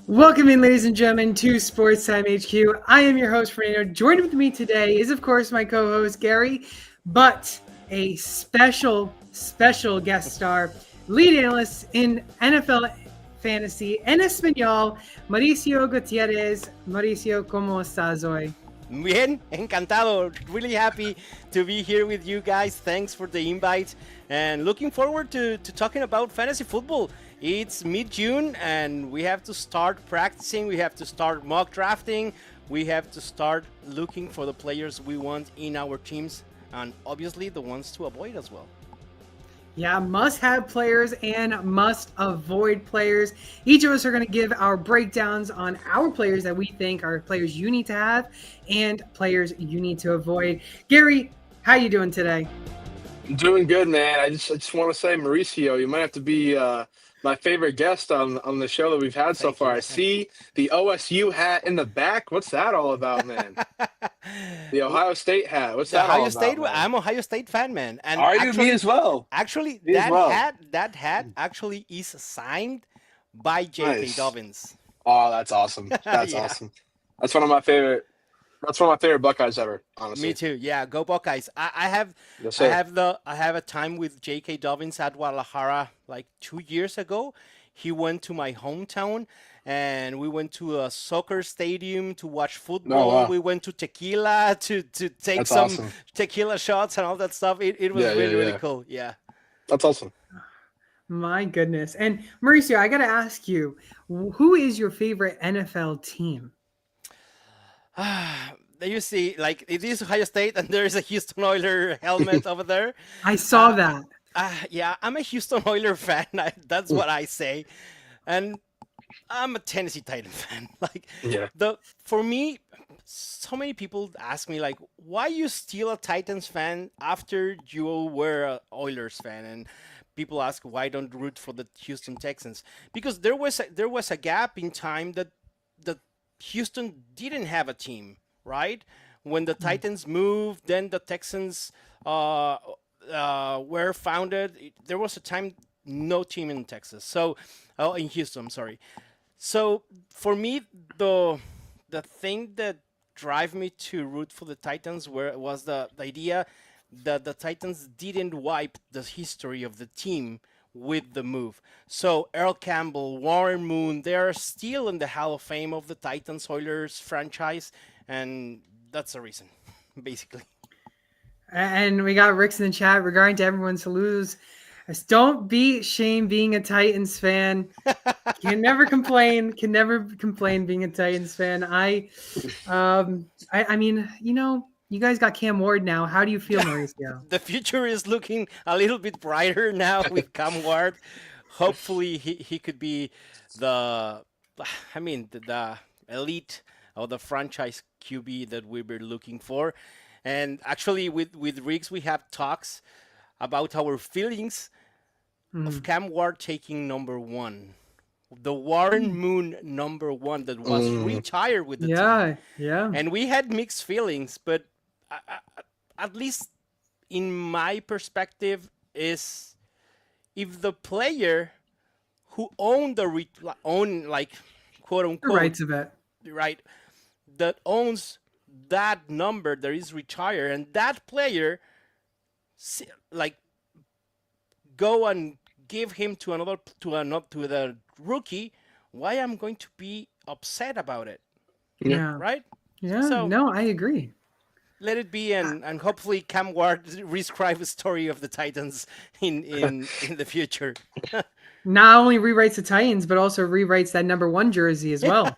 Welcome in, ladies and gentlemen, to Sports Time HQ. I am your host, Fernando. Joined with me today is, of course, my co-host, Gary, but a special guest star, lead analyst in NFL Fantasy en Español, Mauricio Gutiérrez. Mauricio, ¿cómo estás hoy? Bien, encantado. Really happy to be here with you guys. Thanks for the invite and looking forward to talking about fantasy football. It's mid-June and we have to start practicing. We have to start mock drafting. We have to start looking for the players we want in our teams and obviously the ones to avoid as well. Yeah, must-have players and must-avoid players. Each of us are going to give our breakdowns on our players that we think are players you need to have and players you need to avoid. Gary, how you doing today? I'm doing good, man. I just want to say, Mauricio, you might have to be my favorite guest on the show that we've had so Thank you, far. I man. see the OSU hat in the back. What's that all about, man? The Ohio State hat. What's The that all Ohio about, State. man? I'm a Ohio State fan, man. And Are you? Me as well. actually, Me as that well. hat actually is signed by J.K. Nice. Dobbins. Oh, that's awesome. That's Yeah. awesome. That's one of my favorite. That's one of my favorite Buckeyes ever, honestly. Me too. Yeah, go Buckeyes. I have Yes, I sir. have I have a time with J.K. Dobbins at Guadalajara like 2 years ago. He went to my hometown and we went to a soccer stadium to watch football. wow. We went to Tequila to take That's some awesome. tequila shots and all that stuff. It was Yeah, yeah, really yeah. cool. Yeah. That's awesome. My goodness. And Mauricio, I got to ask you, who is your favorite NFL team? You see, like it is Ohio State, and there is a Houston Oiler helmet over there. I saw that. Yeah, I'm a Houston Oiler fan. That's what I say, and I'm a Tennessee Titan fan. Like Yeah. for me, so many people ask me like, why you still a Titans fan after you were a Oilers fan, and people ask why don't root for the Houston Texans because there was a gap in time that Houston didn't have a team, right? When the Titans moved, then the Texans were founded. There was a time no team in Texas, so in Houston, I'm sorry. So for me, the thing that drive me to root for the Titans was the idea that the Titans didn't wipe the history of the team with the move. So Earl Campbell, Warren Moon, they are still in the Hall of Fame of the Titans Oilers franchise, and that's the reason, basically. And we got Rick's in the chat regarding to everyone to lose. Don't be ashamed being a Titans fan. Can never complain. Can never complain being a Titans fan. I mean, you guys got Cam Ward now. How do you feel, Mauricio? The future is looking a little bit brighter now with Cam Ward. Hopefully, he could be the elite or the franchise QB that we were looking for. And actually, with Riggs, we have talks about our feelings of Cam Ward taking number one. The Warren Moon number one that was retired with the team. Yeah. And we had mixed feelings, but at least in my perspective is if the player who owned like quote The unquote rights of it. right that owns that number that is retired and that player like go and give him to the rookie, why I'm going to be upset about it, Yeah. right? Yeah. So- No, I agree. Let it be, and hopefully Cam Ward reescribe the story of the Titans in the future. Not only rewrites the Titans, but also rewrites that number one jersey as well.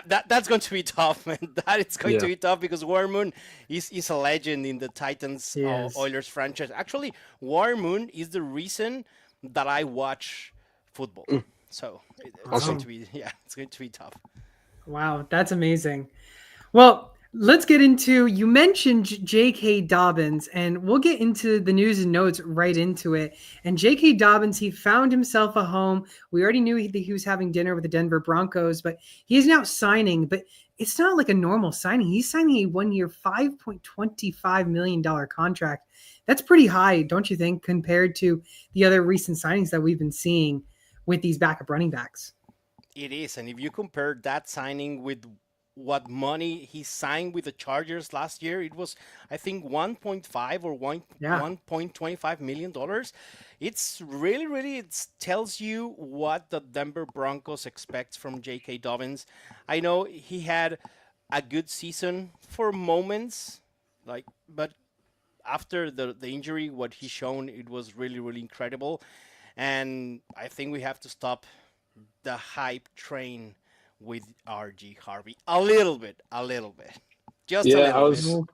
That's going to be tough, man. That is going to Yeah. be tough because Warren Moon is a legend in the Titans He is. Oilers franchise. Actually, Warren Moon is the reason that I watch football. So it's going to be it's going to be tough. Wow, that's amazing. Well, let's get into, you mentioned J.K. Dobbins, and we'll get into the news and notes right into it. And J.K. Dobbins, he found himself a home. We already knew that he was having dinner with the Denver Broncos, but he is now signing. But it's not like a normal signing. He's signing a 1-year, $5.25 million contract. That's pretty high, don't you think, compared to the other recent signings that we've been seeing with these backup running backs? It is, and if you compare that signing with what money he signed with the Chargers last year, it was I think 1.5 or 1 Yeah. 1.25 million dollars. It's really it tells you what the Denver Broncos expect from J.K. Dobbins. I know he had a good season for moments, like but after the injury, what he shown it was really incredible, and I think we have to stop the hype train with RG Harvey a little bit, just a Yeah, little bit. Well,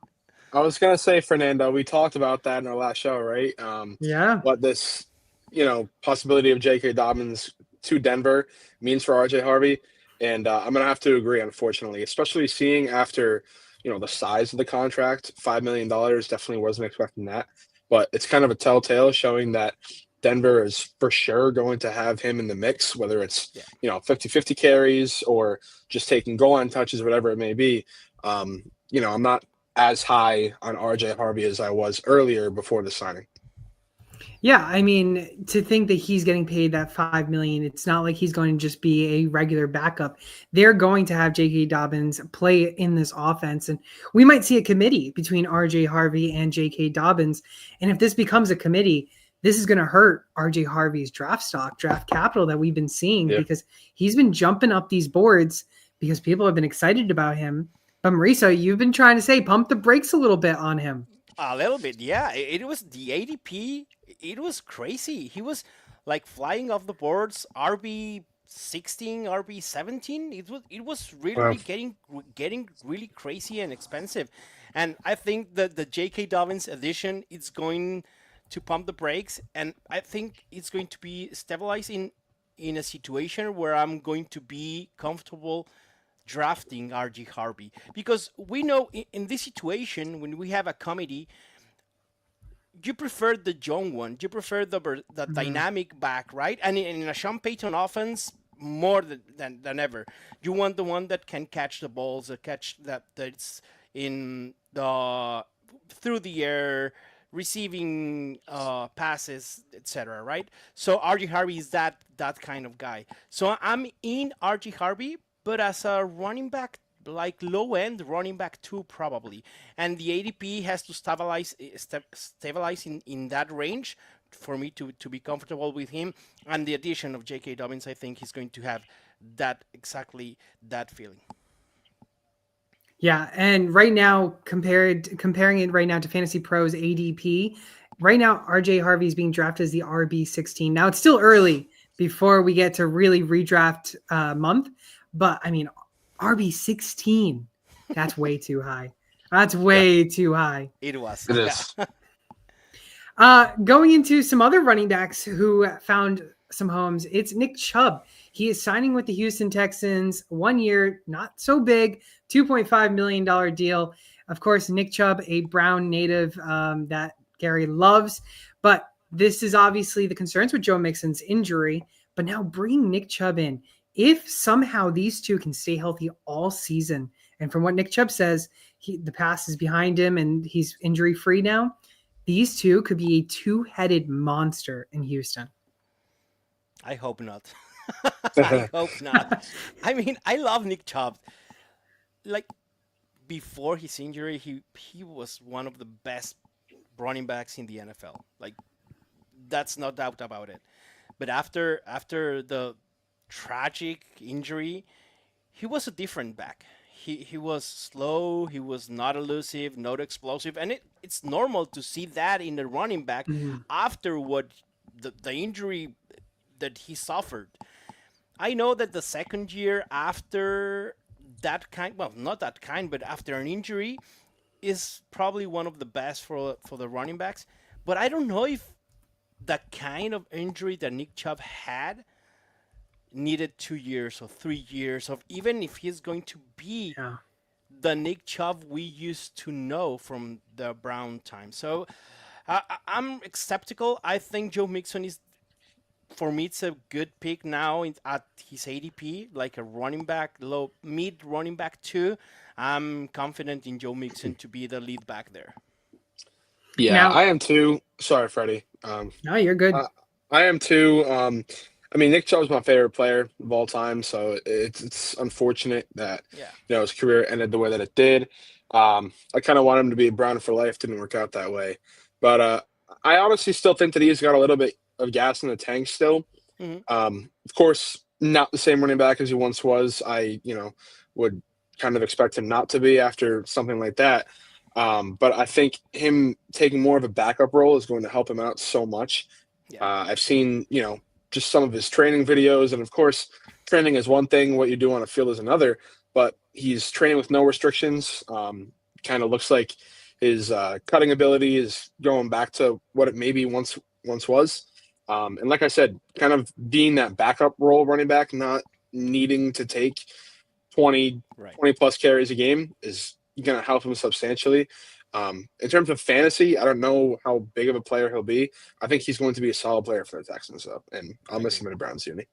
I was gonna say, Fernando, we talked about that in our last show, right? yeah. What this, possibility of J.K. Dobbins to Denver means for R.J. Harvey, and I'm gonna have to agree, unfortunately, especially seeing after, the size of the contract, $5 million, definitely wasn't expecting that, but it's kind of a telltale showing that Denver is for sure going to have him in the mix, whether it's, Yeah, 50-50 carries or just taking goal line touches, whatever it may be. I'm not as high on RJ Harvey as I was earlier before the signing. Yeah, I mean, to think that he's getting paid that 5 million, it's not like he's going to just be a regular backup. They're going to have J.K. Dobbins play in this offense, and we might see a committee between R.J. Harvey and J.K. Dobbins. And if this becomes a committee, this is going to hurt R.J. Harvey's draft stock, draft capital that we've been seeing Yeah. because he's been jumping up these boards because people have been excited about him. But Mauricio, you've been trying to say pump the brakes a little bit on him. a little bit. Yeah, it was the ADP. It was crazy. He was like flying off the boards. RB 16, RB 17. It was Well, really getting really crazy and expensive. And I think that the J.K. Dobbins edition is going to pump the brakes, and I think it's going to be stabilized in a situation where I'm going to be comfortable drafting RG Harvey, because we know in this situation when we have a comedy, you prefer the young one, you prefer the Mhm. dynamic back, right? And in a Sean Payton offense, more than ever, you want the one that can catch the balls, that catch that's in the through the air, receiving passes, etc. Right? So RG Harvey is that kind of guy. So I'm in RG Harvey, but as a running back, like low end running back two probably, and the ADP has to stabilize in that range for me to be comfortable with him. And the addition of J.K. Dobbins, I think he's going to have that feeling. Yeah, and right now, comparing it right now to Fantasy Pros ADP, right now RJ Harvey is being drafted as the RB 16. Now it's still early before we get to really redraft month, but I mean RB 16, that's way too high. That's yeah, way too high. It was, it yeah. is. Going into some other running backs who found some homes, it's Nick Chubb. He is signing with the Houston Texans, 1 year, not so big, $2.5 million deal. Of course, Nick Chubb, a Brown native that Gary loves. But this is obviously the concerns with Joe Mixon's injury. But now bring Nick Chubb in. If somehow these two can stay healthy all season, and from what Nick Chubb says, the pass is behind him and he's injury free now, these two could be a two-headed monster in Houston. I hope not. I hope not. I mean, I love Nick Chubb. Like before his injury, he was one of the best running backs in the NFL. Like that's no doubt about it. But after the tragic injury, he was a different back. He was slow, he was not elusive, not explosive, and it's normal to see that in the running back Mhm. after what the injury that he suffered. I know that the second year after that kind, well, not that kind, but after an injury, is probably one of the best for the running backs. But I don't know if the kind of injury that Nick Chubb had needed 2 years or 3 years of, even if he's going to be Yeah. the Nick Chubb we used to know from the Brown time. So I'm skeptical. I think Joe Mixon is, for me, it's a good pick now at his ADP, like a running back, low mid running back too. I'm confident in Joe Mixon to be the lead back there. Yeah, Now, I am too. Sorry, Freddie. no, you're good. I, I am too. I mean, Nick Chubb's my favorite player of all time, so it's unfortunate that Yeah, his career ended the way that it did. I kind of want him to be a Brown for life. Didn't work out that way, but I honestly still think that he's got a little bit of gas in the tank still. hmm Of course, not the same running back as he once was. I would kind of expect him not to be after something like that. But I think him taking more of a backup role is going to help him out so much. yeah, I've seen, just some of his training videos, and of course, training is one thing, what you do on a field is another. But he's training with no restrictions. Kind of looks like his cutting ability is going back to what it maybe once was. And like I said, kind of being that backup role running back, not needing to take 20, right. 20 plus carries a game is going to help him substantially. In terms of fantasy, I don't know how big of a player he'll be. I think he's going to be a solid player for the Texans, though, and I'll I miss agree. him in a Browns uni.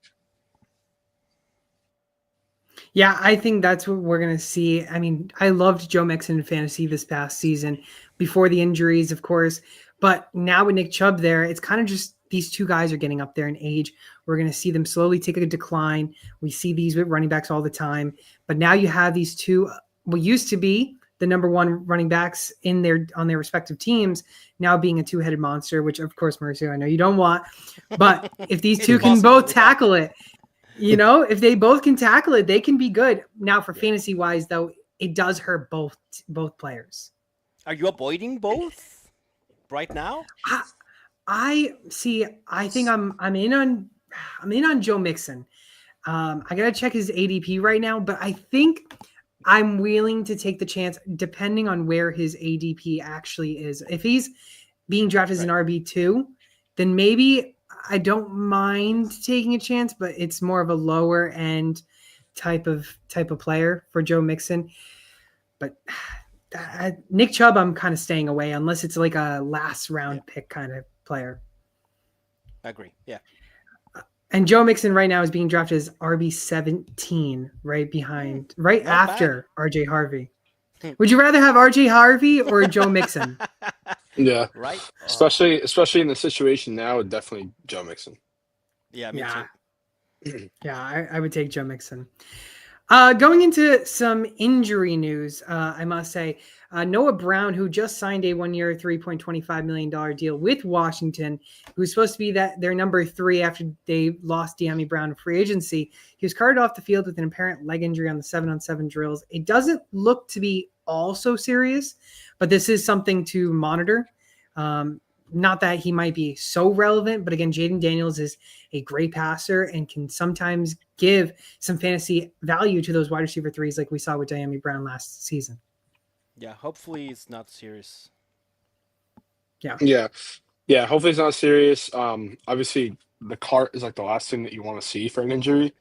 Yeah, I think that's what we're going to see. I mean, I loved Joe Mixon in fantasy this past season before the injuries, of course. But now with Nick Chubb there, it's kind of just these two guys are getting up there in age. We're going to see them slowly take a decline. We see these with running backs all the time. But now you have these two, what used to be the number one running backs on their respective teams, now being a two-headed monster, which, of course, Mauricio, I know you don't want. But if these It's two can possible, both yeah. tackle it, if they both can tackle it, they can be good. Now, for fantasy wise, though, it does hurt both players. Are you avoiding both right now? I see. I think I'm in on Joe Mixon. I gotta check his ADP right now, but I think I'm willing to take the chance, depending on where his ADP actually is. If he's being drafted as an Right. RB2, then maybe I don't mind taking a chance, but it's more of a lower end type of player for Joe Mixon. But Nick Chubb, I'm kind of staying away unless it's like a last Yeah, round pick kind of player. I agree. Yeah. And Joe Mixon right now is being drafted as RB17, right Not bad. after RJ Harvey. Would you rather have RJ Harvey or Joe Mixon? Yeah, Right? especially in the situation now, definitely Joe Mixon. Yeah, me Yeah, too. yeah, I would take Joe Mixon. Going into some injury news, I must say, Noah Brown, who just signed a 1-year, $3.25 million deal with Washington, who's supposed to be their number 3 after they lost De'Ami Brown in free agency. He was carted off the field with an apparent leg injury on the 7-on-7 drills. It doesn't look to be all so serious, but this is something to monitor. Not that he might be so relevant, but again, Jaden Daniels is a great passer and can sometimes give some fantasy value to those wide receiver threes like we saw with De'Ami Brown last season. Yeah, hopefully it's not serious. Yeah. Yeah. Hopefully it's not serious. Obviously the cart is like the last thing that you want to see for an injury.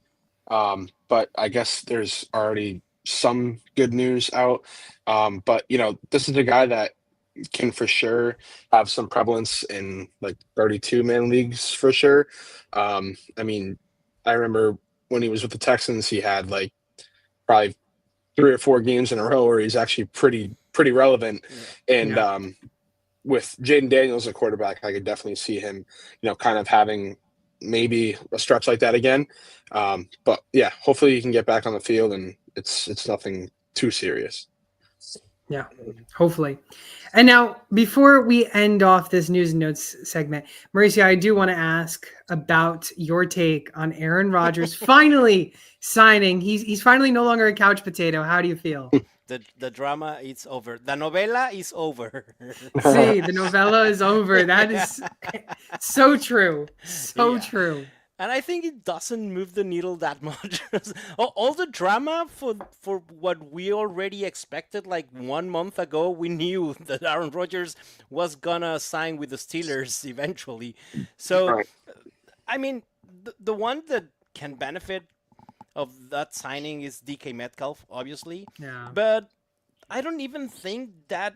But I guess there's already some good news out. But this is a guy that can for sure have some prevalence in like 32-man leagues for sure. I mean, I remember when he was with the Texans, he had like probably 3 or 4 games in a row where he's actually pretty relevant. Yeah. And Yeah. with Jaden Daniels at quarterback, I could definitely see him, kind of having maybe a stretch like that again. But yeah, hopefully he can get back on the field and it's nothing too serious. Yeah, hopefully. And now, before we end off this news and notes segment, Mauricio, I do want to ask about your take on Aaron Rodgers finally signing. He's finally no longer a couch potato. How do you feel? The drama is over. The novela is over. See, the novella is over. That is so true. So Yeah. true. And I think it doesn't move the needle that much. All the drama for what we already expected, like 1 month ago, we knew that Aaron Rodgers was gonna sign with the Steelers eventually. So, Right. I mean, the one that can benefit of that signing is DK Metcalf, obviously. Yeah. But I don't even think that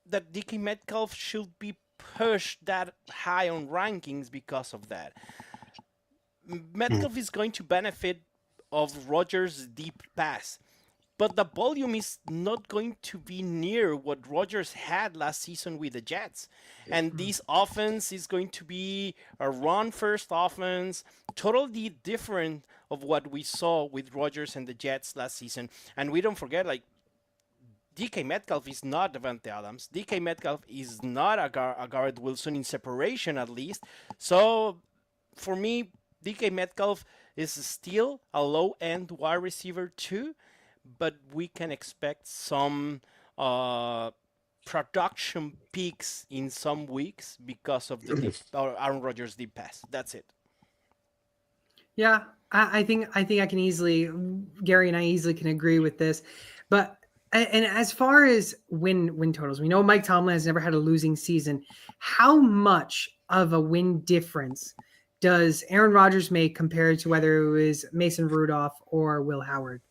DK Metcalf should be pushed that high on rankings because of that. Metcalf is going to benefit of Rodgers' deep pass. but the volume is not going to be near what Rodgers had last season with the Jets. And this offense is going to be a run first offense, totally different of what we saw with Rodgers and the Jets last season. And we don't forget, like, DK Metcalf is not Devante Adams. DK Metcalf is not a Garrett Wilson in separation, at least. So for me, DK Metcalf is still a low end wide receiver too, but we can expect some production peaks in some weeks because of the deep, or Aaron Rodgers deep pass. That's it. Yeah, I think I can easily, Gary and I easily can agree with this. But and as far as win totals, we know Mike Tomlin has never had a losing season. How much of a win difference does Aaron Rodgers make compared to whether it was Mason Rudolph or Will Howard?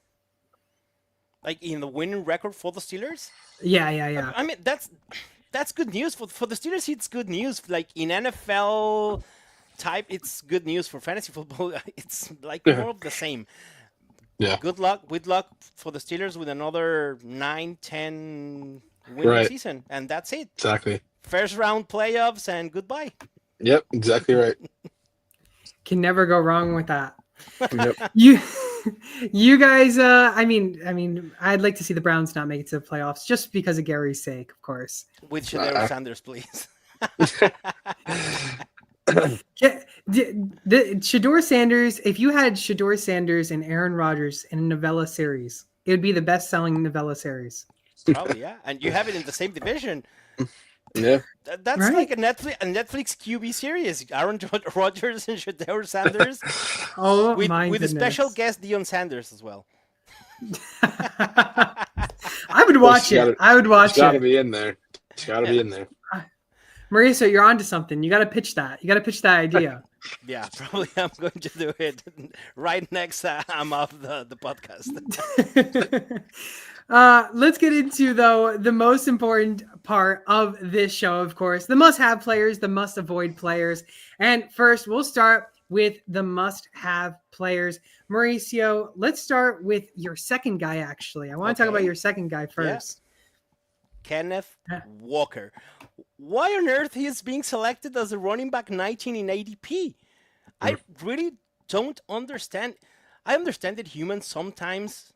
Like in the winning record for the Steelers? Yeah. I mean, that's good news for the Steelers. It's good news. Like in NFL type, it's good news. For fantasy football, it's like more of the same. Yeah. Good luck for the Steelers with another 9-10 winning season, and that's it. Exactly. First round playoffs and goodbye. Yep, exactly right. Can never go wrong with that. Yep. You guys, I mean, I'd like to see the Browns not make it to the playoffs just because of Gary's sake, of course. With Shedeur Sanders, please. Shedeur Sanders, if you had Shedeur Sanders and Aaron Rodgers in a novella series, it would be the best-selling novella series. Probably, yeah. And you have it in the same division. Yeah. That's right. like a Netflix QB series. Aaron Rodgers and Shedeur Sanders. Oh, with my a goodness. special guest, Deion Sanders, as well. I would watch it. I would watch it. It's got to be in there. It's got to be in there. Mauricio, you're onto something. You got to pitch that. You got to pitch that idea. Yeah, probably I'm going to do it right next I'm off the podcast. Let's get into, though, the most important part of this show, of course, the must-have players, the must-avoid players. And first, we'll start with the must-have players. Mauricio, let's start with your second guy, actually. I want to talk about your second guy first. Yeah. Kenneth Walker. Why on earth he is being selected as a running back 19 in ADP? I really don't understand. I understand that humans sometimes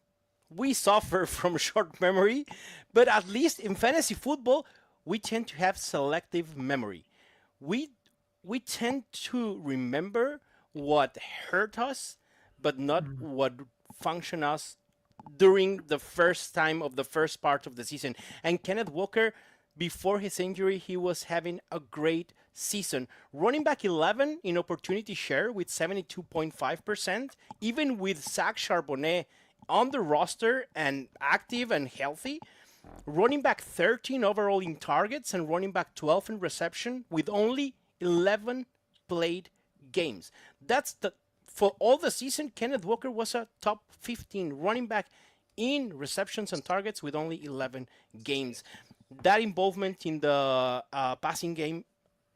we suffer from short memory, but at least in fantasy football, we tend to have selective memory. We tend to remember what hurt us, but not what functioned us during the first time of the first part of the season. And Kenneth Walker, before his injury, he was having a great season. Running back 11 in opportunity share with 72.5%, even with Zach Charbonnet on the roster and active and healthy. Running back 13 overall in targets and running back 12 in reception with only 11 played games. For all the season, Kenneth Walker was a top 15 running back in receptions and targets with only 11 games. That involvement in the passing game,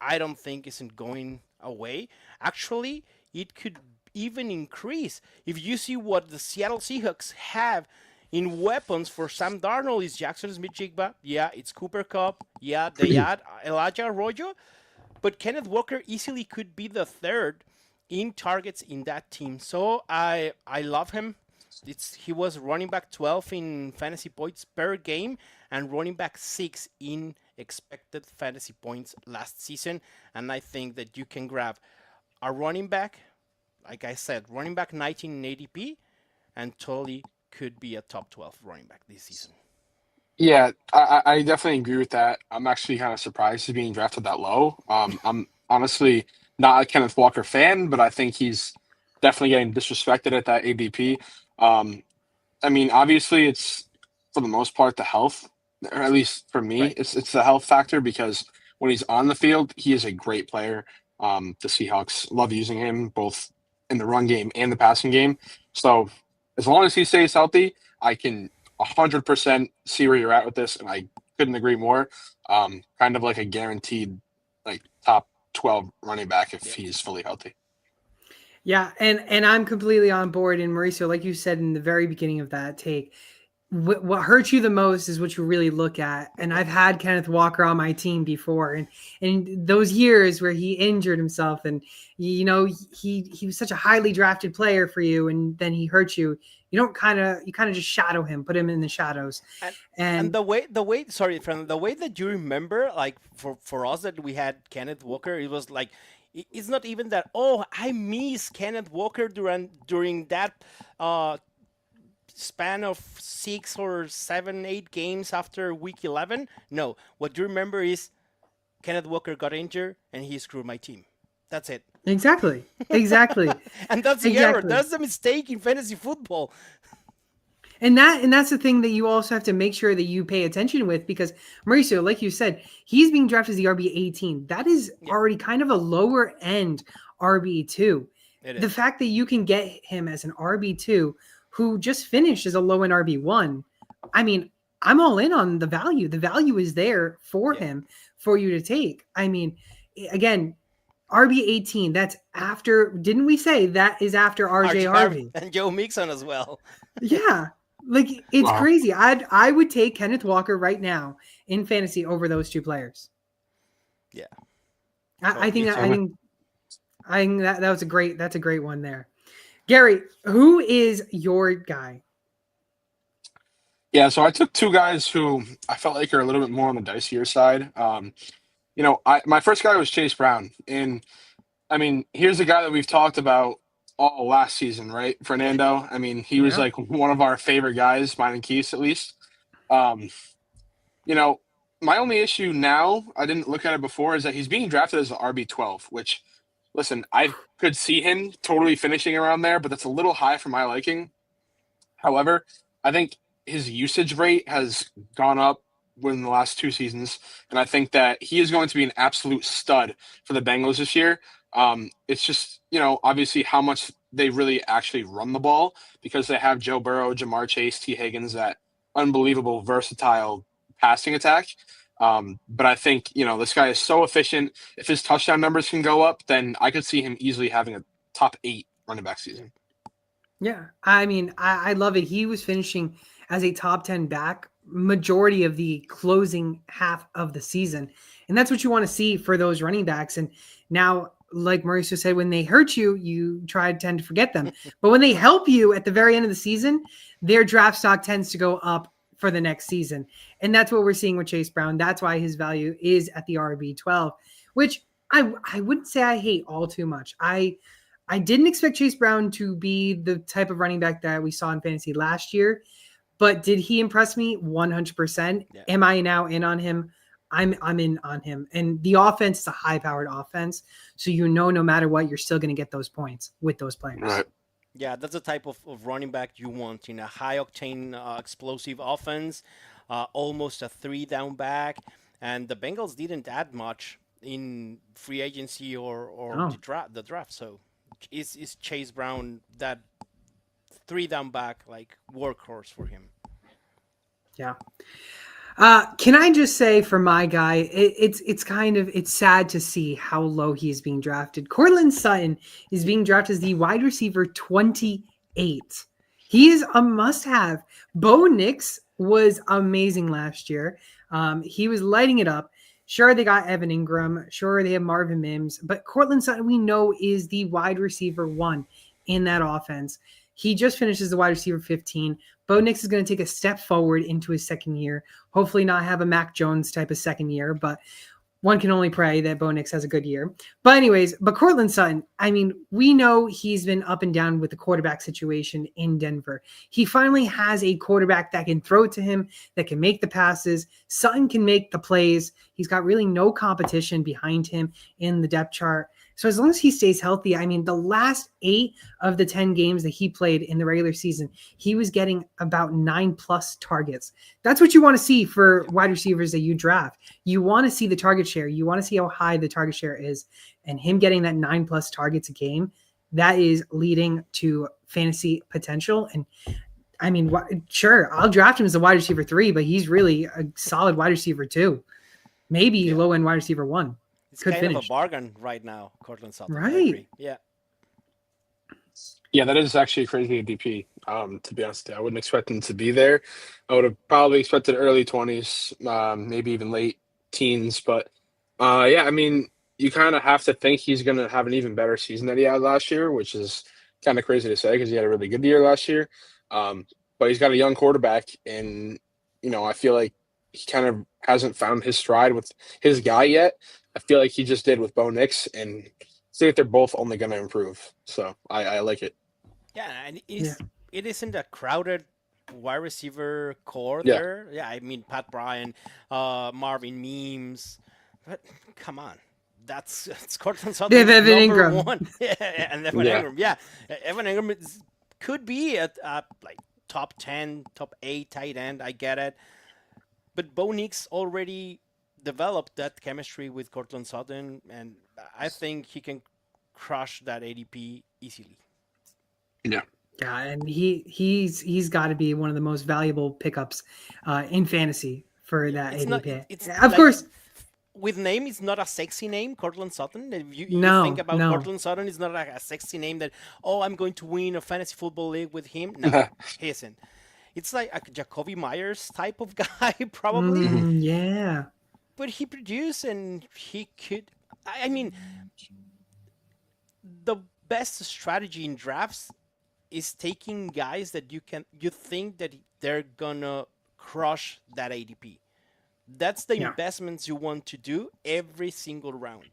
I don't think isn't going away. Actually, it could even increase. If you see what the Seattle Seahawks have in weapons for Sam Darnold, is Jackson Smith-Jigba. Yeah, it's Cooper Kupp. Yeah, they add Elijah Arroyo. But Kenneth Walker easily could be the third in targets in that team. So I love him. He was running back 12 in fantasy points per game and running back 6 in expected fantasy points last season. And I think that you can grab a running back, like I said, running back 19 in ADP, and totally could be a top 12 running back this season. Yeah, I definitely agree with that. I'm actually kind of surprised he's being drafted that low. I'm honestly not a Kenneth Walker fan, but I think he's definitely getting disrespected at that ADP. I mean, obviously, it's for the most part the health, or at least for me, it's the health factor, because when he's on the field, he is a great player. The Seahawks love using him both in the run game and the passing game. So as long as he stays healthy, I can 100% see where you're at with this, and I couldn't agree more. Kind of like a guaranteed like top 12 running back if he's fully healthy. Yeah, and I'm completely on board. And Mauricio, like you said in the very beginning of that take, what hurts you the most is what you really look at. And I've had Kenneth Walker on my team before, and those years where he injured himself, and he was such a highly drafted player for you, and then he hurt you. You kind of just shadow him, put him in the shadows, and the way sorry, from the way that you remember, like for us that we had Kenneth Walker, it was like it's not even that. Oh, I miss Kenneth Walker during that span of 6 or 7, 8 games after week 11. No, what you remember is Kenneth Walker got injured and he screwed my team. That's it. Exactly. And that's the error. That's the mistake in fantasy football. And that's the thing that you also have to make sure that you pay attention with, because Mauricio, like you said, he's being drafted as the RB 18. That is already kind of a lower end RB2. The fact that you can get him as an RB2 who just finished as a low end RB1, I mean, I'm all in on the value. The value is there for him for you to take. I mean, again, RB 18, that's after, didn't we say that is after RJ Harvey? And Joe Mixon as well. Yeah. Like, it's crazy. I would take Kenneth Walker right now in fantasy over those two players. Yeah. I think that was that's a great one there. Gary, who is your guy? Yeah, so I took two guys who I felt like are a little bit more on the dicier side. My first guy was Chase Brown. And I mean, here's a guy that we've talked about all last season, right? Fernando. I mean, he was like one of our favorite guys, mine and Keith's at least. My only issue now, I didn't look at it before, is that he's being drafted as the RB12, which, listen, I could see him totally finishing around there, but that's a little high for my liking. However, I think his usage rate has gone up within the last 2 seasons, and I think that he is going to be an absolute stud for the Bengals this year. It's just, obviously how much they really actually run the ball, because they have Joe Burrow, Jamar Chase, T. Higgins, that unbelievable versatile passing attack. But I think, this guy is so efficient. If his touchdown numbers can go up, then I could see him easily having a top 8 running back season. Yeah. I mean, I love it. He was finishing as a top 10 back majority of the closing half of the season. And that's what you want to see for those running backs. And now, like Mauricio said, when they hurt you, you tend to forget them. But when they help you at the very end of the season, their draft stock tends to go up for the next season. And that's what we're seeing with Chase Brown. That's why his value is at the RB12, which I wouldn't say I hate all too much. I didn't expect Chase Brown to be the type of running back that we saw in fantasy last year, but did he impress me? 100%. Yeah. Am I now in on him? I'm in on him. And the offense is a high-powered offense, so no matter what, you're still going to get those points with those players. Right. Yeah, that's the type of running back you want in a high-octane, explosive offense, almost a 3-down back. And the Bengals didn't add much in free agency or the draft. So is Chase Brown that 3-down back, like workhorse for him? Yeah. Can I just say for my guy, it's sad to see how low he is being drafted. Courtland Sutton is being drafted as the wide receiver 28. He is a must-have. Bo Nix was amazing last year. He was lighting it up. Sure, they got Evan Ingram. Sure, they have Marvin Mims. But Courtland Sutton, we know, is the wide receiver 1 in that offense. He just finished as the wide receiver 15. Bo Nix is going to take a step forward into his second year. Hopefully not have a Mac Jones type of second year, but one can only pray that Bo Nix has a good year. But Courtland Sutton, I mean, we know he's been up and down with the quarterback situation in Denver. He finally has a quarterback that can throw it to him, that can make the passes. Sutton can make the plays. He's got really no competition behind him in the depth chart. So as long as he stays healthy, I mean, the last 8 of the 10 games that he played in the regular season, he was getting about 9+ targets. That's what you want to see for wide receivers that you draft. You want to see the target share. You want to see how high the target share is. And him getting that 9+ targets a game, that is leading to fantasy potential. And I mean, sure, I'll draft him as a wide receiver 3, but he's really a solid wide receiver 2. Maybe low-end wide receiver 1. It's kind of a bargain right now, Courtland Sutton. Right. Yeah. Yeah, that is actually a crazy ADP. To be honest, with you. I wouldn't expect him to be there. I would have probably expected early 20s, maybe even late teens. But yeah, I mean, you kind of have to think he's going to have an even better season than he had last year, which is kind of crazy to say because he had a really good year last year. Um, but he's got a young quarterback, and I feel like he kind of hasn't found his stride with his guy yet. I feel like he just did with Bo Nix, and I think they're both only going to improve. So I like it. Yeah, and Yeah. it isn't a crowded wide receiver core Yeah. there. Yeah, I mean Pat Bryan, Marvin Mims, but come on. That's Cortland They have Sutton's Evan number Ingram. one. Yeah, and Evan Yeah. Ingram. Yeah, Evan Ingram could be at like top 10, top 8 tight end. I get it. But Bo Nix already developed that chemistry with Cortland Sutton, and I think he can crush that ADP easily. Yeah. Yeah, and he's got to be one of the most valuable pickups in fantasy for that It's not. ADP. It's Of like course, with name, it's not a sexy name, Cortland Sutton. If you think no, about no. Cortland Sutton, it's not like a sexy name that, oh, I'm going to win a fantasy football league with him. No, he isn't. It's like a Jacoby Myers type of guy, probably. Yeah. But he produced and he could. I mean, the best strategy in drafts is taking guys that you think that they're gonna crush that ADP. That's the Yeah. investments you want to do every single round.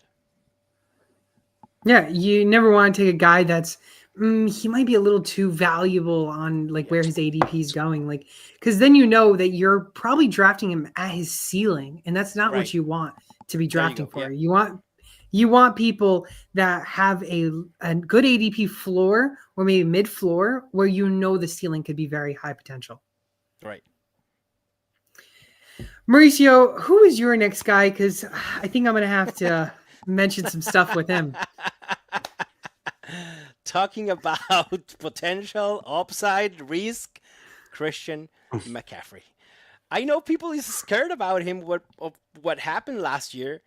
Yeah, you never want to take a guy that's he might be a little too valuable on like Yeah. where his ADP is going, like because then you know that you're probably drafting him at his ceiling, and that's not Right. what you want to be There you drafting go. for. Yeah. You want people that have a good ADP floor or maybe mid floor where you know the ceiling could be very high potential. Right. Mauricio, who is your next guy? Because I think I'm gonna have to mention some stuff with him. Talking about potential upside risk, Christian McCaffrey. I know people is scared about him of what happened last year,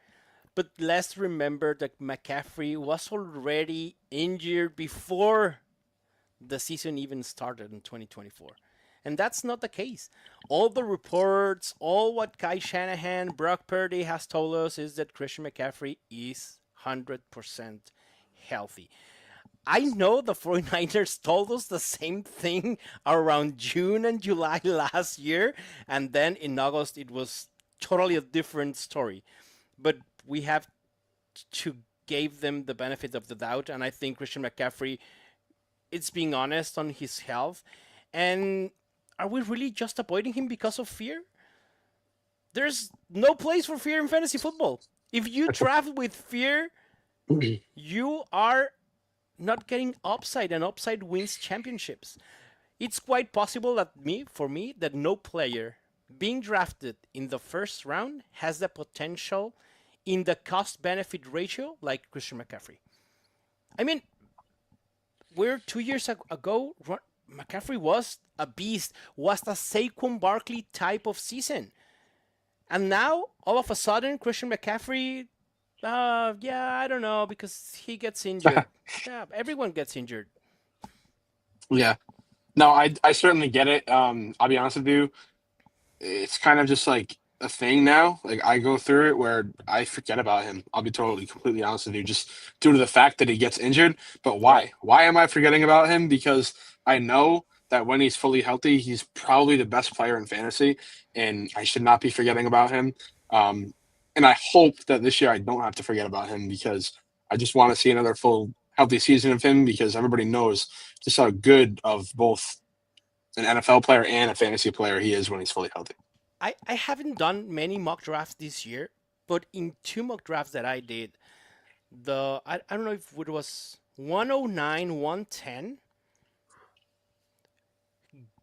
but let's remember that McCaffrey was already injured before the season even started in 2024. And that's not the case. All the reports, all what Kai Shanahan, Brock Purdy has told us is that Christian McCaffrey is 100% healthy. I know the 49ers told us the same thing around June and July last year, and then in August it was totally a different story. But we have to give them the benefit of the doubt, and I think Christian McCaffrey, it's being honest on his health. And are we really just avoiding him because of fear? There's no place for fear in fantasy football. If you draft with fear, you are not getting upside, and upside wins championships. It's quite possible that for me, that no player being drafted in the first round has the potential in the cost benefit ratio like Christian McCaffrey. I mean, we're 2 years ago, McCaffrey was a beast, was the Saquon Barkley type of season. And now, all of a sudden, Christian McCaffrey, yeah, I don't know, because he gets injured. Yeah, everyone gets injured. Yeah. No, I certainly get it. I'll be honest with you. It's kind of just like a thing now. Like I go through it where I forget about him. I'll be totally completely honest with you, just due to the fact that he gets injured. But why? Right. Why am I forgetting about him? Because I know that when he's fully healthy, he's probably the best player in fantasy, and I should not be forgetting about him. Um, and I hope that this year I don't have to forget about him because I just want to see another full healthy season of him because everybody knows just how good of both an NFL player and a fantasy player he is when he's fully healthy. I haven't done many mock drafts this year, but in two mock drafts that I did, I don't know if it was 109, 110,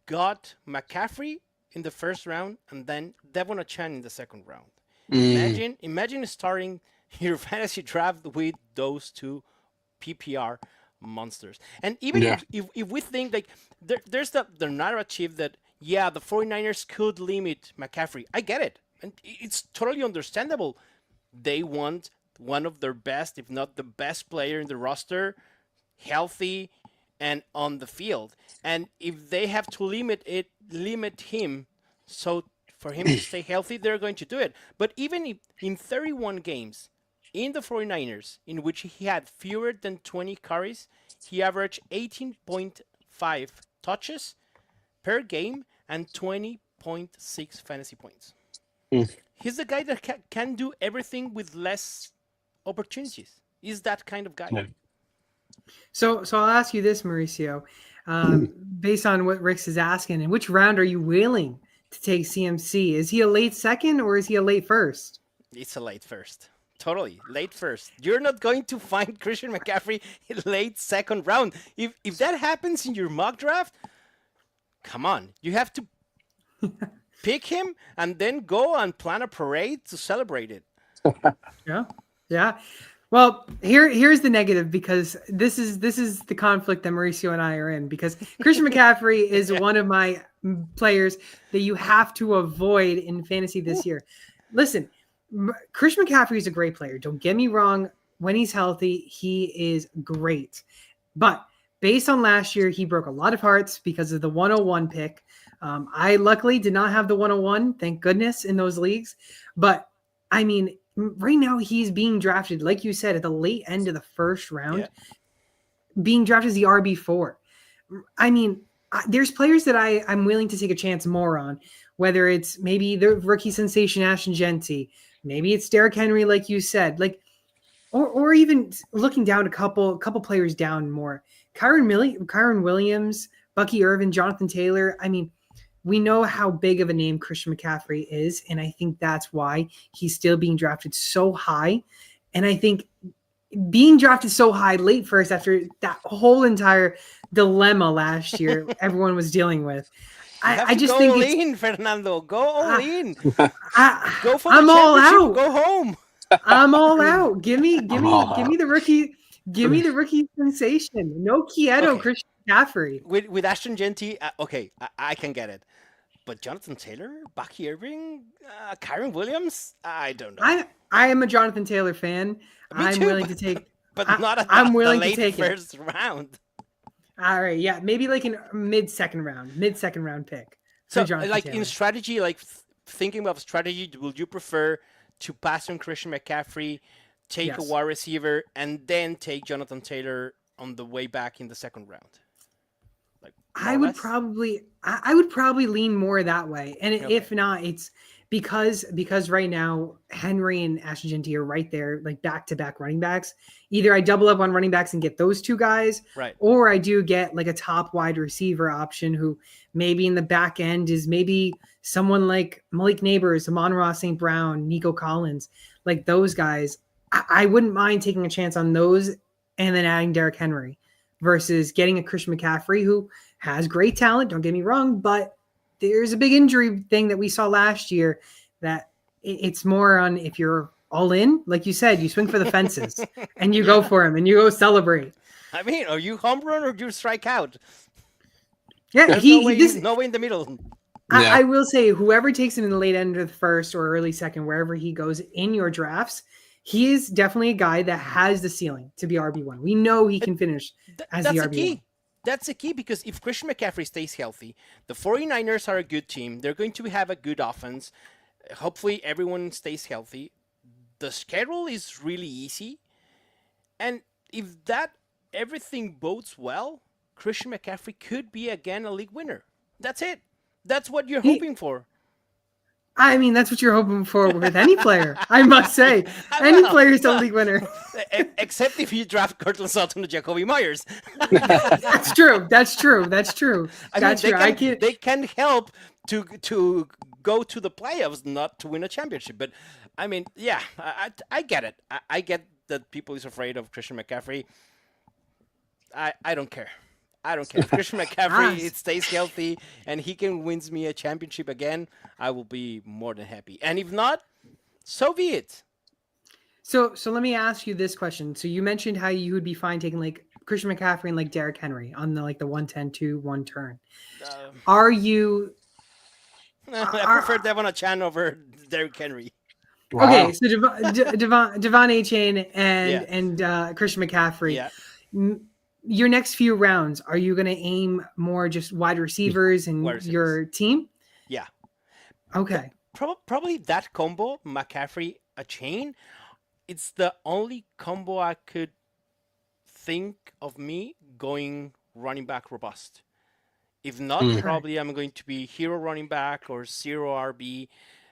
got McCaffrey in the first round and then Devon Achan in the second round. Imagine starting your fantasy draft with those two PPR monsters. And even Yeah. if we think like there's the narrative that yeah, the 49ers could limit McCaffrey. I get it. And it's totally understandable. They want one of their best, if not the best player in the roster, healthy, and on the field. And if they have to limit him, so for him to stay healthy, they're going to do it. But even if in 31 games in the 49ers, in which he had fewer than 20 carries, he averaged 18.5 touches per game and 20.6 fantasy points. He's the guy that can do everything with less opportunities. He's that kind of guy. Yeah. So I'll ask you this, Mauricio, based on what Rick's is asking, in which round are you willing to take CMC? Is he a late second or is he a late first? It's a late first. Totally late first. You're not going to find Christian McCaffrey in late second round. If that happens in your mock draft, come on, you have to pick him and then go and plan a parade to celebrate it. Yeah. Well, here's the negative, because this is the conflict that Mauricio and I are in, because Christian McCaffrey is one of my players that you have to avoid in fantasy this year. Listen, Christian McCaffrey is a great player. Don't get me wrong. When he's healthy, he is great. But based on last year, he broke a lot of hearts because of the 101 pick. I luckily did not have the 101, thank goodness, in those leagues. But I mean, right now he's being drafted, like you said, at the late end of the first round, being drafted as the RB4. I mean, there's players that I'm willing to take a chance more on, whether it's maybe the rookie sensation Ashton Genty, maybe it's Derrick Henry, like you said, like, or even looking down a couple players down more. Kyron Williams, Bucky Irvin, Jonathan Taylor. I mean, we know how big of a name Christian McCaffrey is, and I think that's why he's still being drafted so high. And I think being drafted so high late first after that whole entire dilemma last year everyone was dealing with, I just think it's in, Fernando. Go all in. Go for I'm the all championship. out. Go home. I'm all out. Give me the rookie. Give me the rookie sensation. No Quieto, Okay. Christian McCaffrey. With Ashton Genty, okay, I can get it. But Jonathan Taylor, Bucky Irving, Kyron Williams, I don't know. I am a Jonathan Taylor fan. I'm willing to take, but not at I'm willing the late to take first it. round. All right, yeah, maybe like a mid second round pick. So, Jonathan like Taylor. in strategy, like thinking about strategy, would you prefer to pass on Christian McCaffrey, take a wide receiver, and then take Jonathan Taylor on the way back in the second round? Like, I would probably lean more that way, and if not, it's because right now Henry and Ashton Genty are right there, like back-to-back running backs. Either I double up on running backs and get those two guys, right, or I do get like a top wide receiver option who maybe in the back end is maybe someone like Malik Neighbors, Amon-Ra St. Brown, Nico Collins, like those guys. I wouldn't mind taking a chance on those and then adding Derrick Henry versus getting a Christian McCaffrey who has great talent, don't get me wrong, but there's a big injury thing that we saw last year that it's more on if you're all in, like you said, you swing for the fences and you go for him and you go celebrate. I mean, are you home run or do you strike out? Yeah, no way in the middle. I will say whoever takes him in the late end of the first or early second, wherever he goes in your drafts, he is definitely a guy that has the ceiling to be RB1. We know he can finish as the RB1. Key. That's the key, because if Christian McCaffrey stays healthy, the 49ers are a good team. They're going to have a good offense. Hopefully everyone stays healthy. The schedule is really easy. And if that everything bodes well, Christian McCaffrey could be again a league winner. That's it. That's what you're hoping for. I mean, that's what you're hoping for with any player, I must say. Any player is a league winner. Except if you draft Cortland Sutton or Jacoby Myers. That's true. They can help to go to the playoffs, not to win a championship. But, I mean, yeah, I get it. I get that people is afraid of Christian McCaffrey. I don't care. If Christian McCaffrey stays healthy and he can win me a championship again, I will be more than happy. And if not, so be it. So let me ask you this question. So you mentioned how you would be fine taking like Christian McCaffrey and like Derrick Henry on the 110-2-1 turn. Are you? I prefer Devon Achan over Derrick Henry. Wow. Okay, so Devon Achane and Christian McCaffrey. Yeah. your next few rounds, are you going to aim more just wide receivers Wide and receivers. your team? Yeah. Okay. Probably that combo, McCaffrey, a chain, it's the only combo I could think of me going running back robust. If not, Mm. Okay. probably I'm going to be hero running back or zero RB.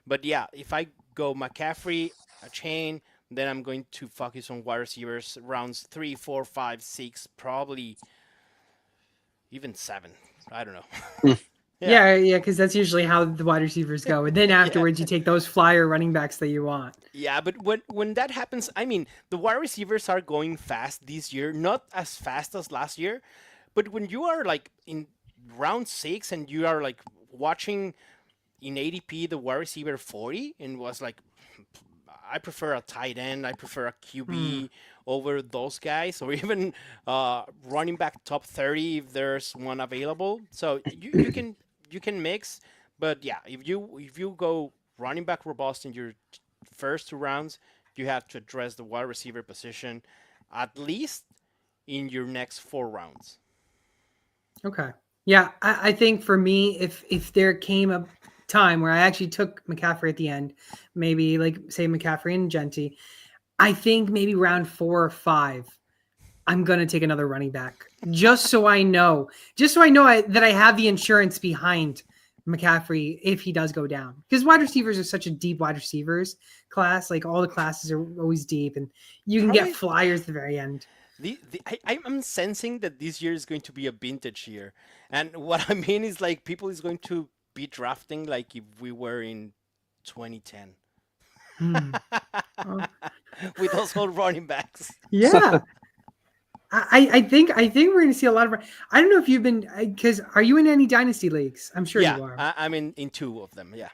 But yeah, if I go McCaffrey, a chain, then I'm going to focus on wide receivers rounds 3, 4, 5, 6, probably even 7. I don't know. Mm. Yeah, Yeah, because that's usually how the wide receivers go. And then yeah, afterwards, you take those flyer running backs that you want. yeah. But when that happens, I mean, the wide receivers are going fast this year, not as fast as last year. But when you are like in round 6 and you are like watching in ADP the wide receiver 40 and was like, I prefer a tight end, I prefer a Hmm. QB over those guys, or even running back top 30 if there's one available. So you can mix, but yeah, if you go running back robust in your first 2 rounds, you have to address the wide receiver position at least in your next 4 rounds. Okay. Yeah, I think for me, if there came a time where I actually took McCaffrey at the end, maybe like say McCaffrey and Genty, I think maybe round 4 or 5, I'm gonna take another running back just so I know that I have the insurance behind McCaffrey if he does go down. Because wide receivers are such a deep wide receivers class. Like all the classes are always deep, and you can get Probably flyers at the very end. I'm sensing that this year is going to be a vintage year, and what I mean is like people is going to be drafting like if we were in 2010 Hmm. Oh, with those old running backs. yeah. I think we're going to see a lot of. I don't know if you've been because are you in any dynasty leagues? I'm sure Yeah, you are. I'm in 2 of them. Yeah,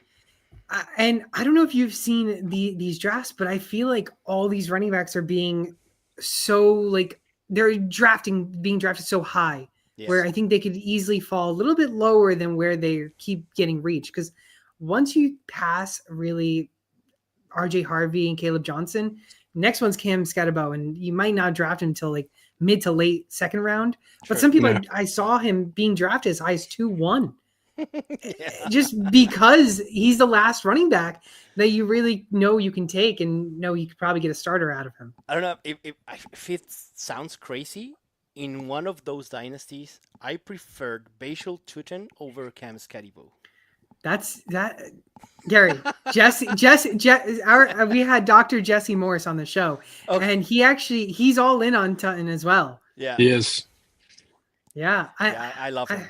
And I don't know if you've seen these drafts, but I feel like all these running backs are being so like they're being drafted so high, where yes, I think they could easily fall a little bit lower than where they keep getting reached. Because once you pass really RJ Harvey and Caleb Johnson, next one's Cam Scatterbo, and you might not draft him until like mid to late second round. But sure. some people Yeah. I saw him being drafted as high as 2-1 Yeah, just because he's the last running back that you really know you can take and know you could probably get a starter out of him. I don't know if it sounds crazy. In one of those dynasties, I preferred Bashal Tutin over Cam Scadivo. That's that. Gary, we had Dr. Jesse Morris on the show, Okay. and he's all in on Tutton as well. Yeah, He is. Yeah, yeah, I love I him.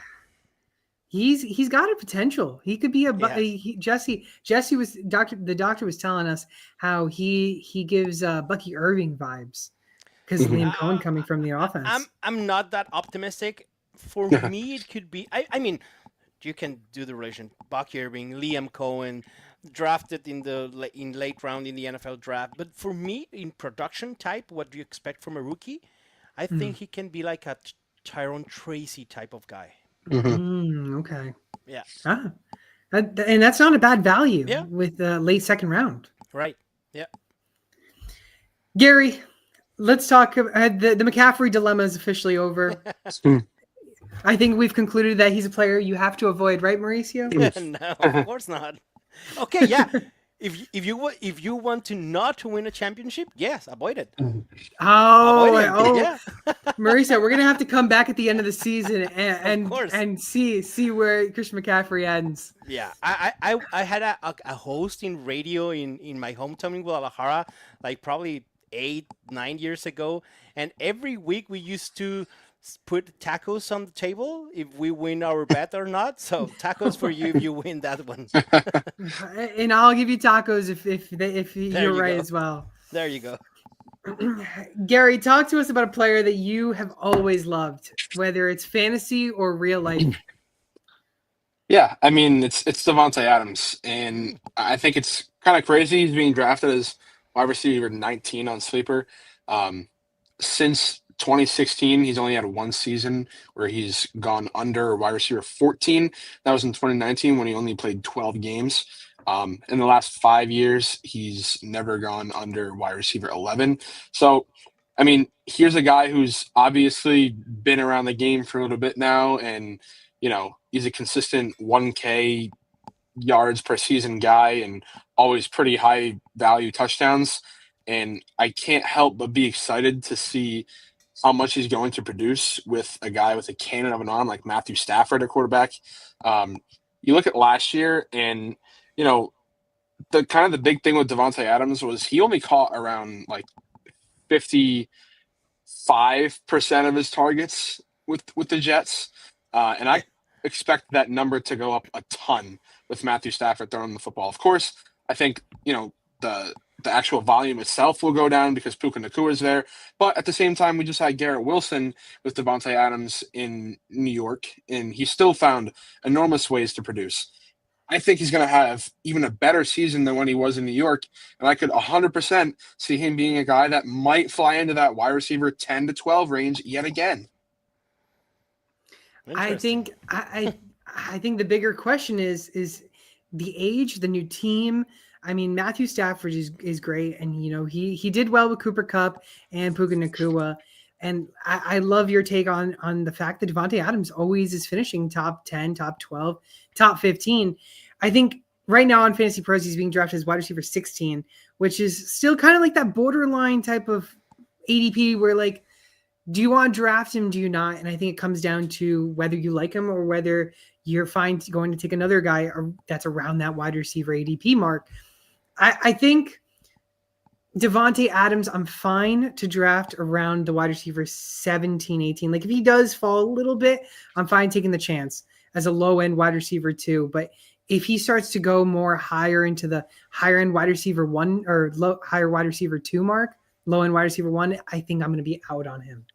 he's got a potential. He could be He has. Jesse was the doctor was telling us how he gives Bucky Irving vibes because Mhm. Liam Cohen coming from the I'm offense. I'm not that optimistic. For me, it could be. I mean, you can do the relation. Buck Irving, Liam Cohen, drafted in late round in the NFL draft. But for me, in production type, what do you expect from a rookie? I Mm. think he can be like a Tyrone Tracy type of guy. Mhm. Okay. Yeah, Ah, and that's not a bad value yeah, with the late second round. right. Yeah, Gary, let's talk. The McCaffrey dilemma is officially over. Mm. I think we've concluded that he's a player you have to avoid, right, Mauricio? no, of course not. Okay, yeah. If you want to not to win a championship, yes, avoid it. Oh, Avoid him. oh, Yeah, Mauricio, we're gonna have to come back at the end of the season of and course. and see where Christian McCaffrey ends. Yeah, I had a host in radio in my hometown in Guadalajara, like probably 8, 9 years ago, and every week we used to put tacos on the table if we win our bet or not. So tacos for you if you win that one. And I'll give you tacos if There you're you right go. as well. There you go. Gary, talk to us about a player that you have always loved, whether it's fantasy or real life. Yeah, I mean it's Devontae Adams, and Mm, I think it's kind of crazy he's being drafted as wide receiver 19 on Sleeper. Um, since 2016, he's only had one season where he's gone under wide receiver 14. That was in 2019 when he only played 12 games. In the last 5 years, he's never gone under wide receiver 11. So I mean, here's a guy who's obviously been around the game for a little bit now, and he's a consistent 1K yards per season guy and always pretty high value touchdowns. And I can't help but be excited to see how much he's going to produce with a guy with a cannon of an arm like Matthew Stafford at quarterback. You look at last year, and the kind of the big thing with Devontae Adams was he only caught around like 55% of his targets with the Jets, and I expect that number to go up a ton with Matthew Stafford throwing the football. Of course, I think the actual volume itself will go down because Puka Nacua is there, but at the same time, we just had Garrett Wilson with Devontae Adams in New York, and he still found enormous ways to produce. I think he's going to have even a better season than when he was in New York, and I could 100% see him being a guy that might fly into that wide receiver 10 to 12 range yet again. I think the bigger question is the age, the new team. I mean, Matthew Stafford is great, and he did well with Cooper Kupp and Puka Nacua. And I love your take on the fact that Devontae Adams always is finishing top 10, top 12, top 15. I think right now on Fantasy Pros, he's being drafted as wide receiver 16, which is still kind of like that borderline type of ADP where, like, do you want to draft him? Do you not? And I think it comes down to whether you like him or whether you're fine going to take another guy that's around that wide receiver ADP mark. I think Devontae Adams, I'm fine to draft around the wide receiver 17, 18. Like if he does fall a little bit, I'm fine taking the chance as a low end wide receiver 2. But if he starts to go more higher into the higher end wide receiver 1 or higher wide receiver 2 mark, low end wide receiver 1, I think I'm going to be out on him.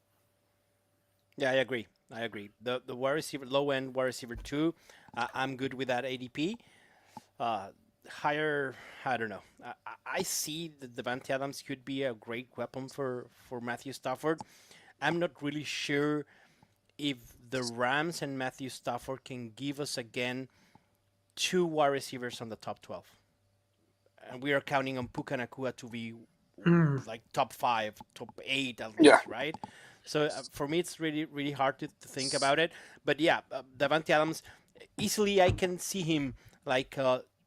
Yeah, I agree. The wide receiver, low end wide receiver 2, I'm good with that ADP. Higher, I don't know. I see that Devontae Adams could be a great weapon for Matthew Stafford. I'm not really sure if the Rams and Matthew Stafford can give us again 2 wide receivers on the top 12. And we are counting on Puka Nacua to be like top 5, top 8 at least, right? So for me, it's really, really hard to think about it. But yeah, Devontae Adams, easily I can see him like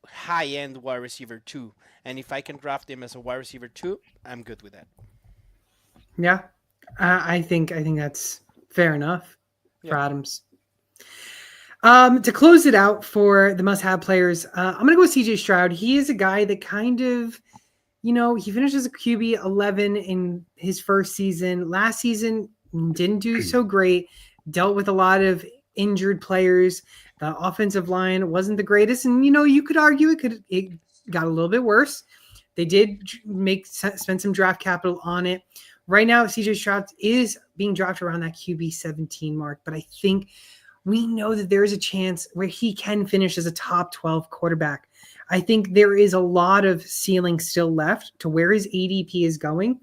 high-end wide receiver 2. And if I can draft him as a wide receiver 2, I'm good with that. Yeah, I think that's fair enough for Adams. To close it out for the must-have players, I'm going to go with CJ Stroud. He is a guy that kind of, he finished as a QB 11 in his first season. Last season, didn't do so great. Dealt with a lot of injured players. The offensive line wasn't the greatest. And, you could argue it got a little bit worse. They did spend some draft capital on it. Right now, CJ Stroud is being drafted around that QB 17 mark. But I think we know that there is a chance where he can finish as a top 12 quarterback. I think there is a lot of ceiling still left to where his ADP is going.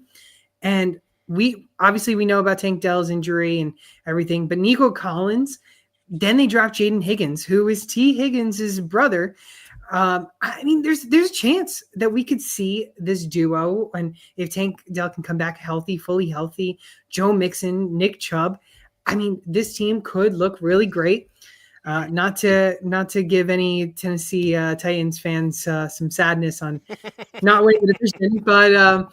And we know about Tank Dell's injury and everything, but Nico Collins, then they draft Jaden Higgins, who is T. Higgins' brother. There's a chance that we could see this duo, and if Tank Dell can come back healthy, fully healthy, Joe Mixon, Nick Chubb, this team could look really great. Not to give any Tennessee Titans fans some sadness on not winning the division, but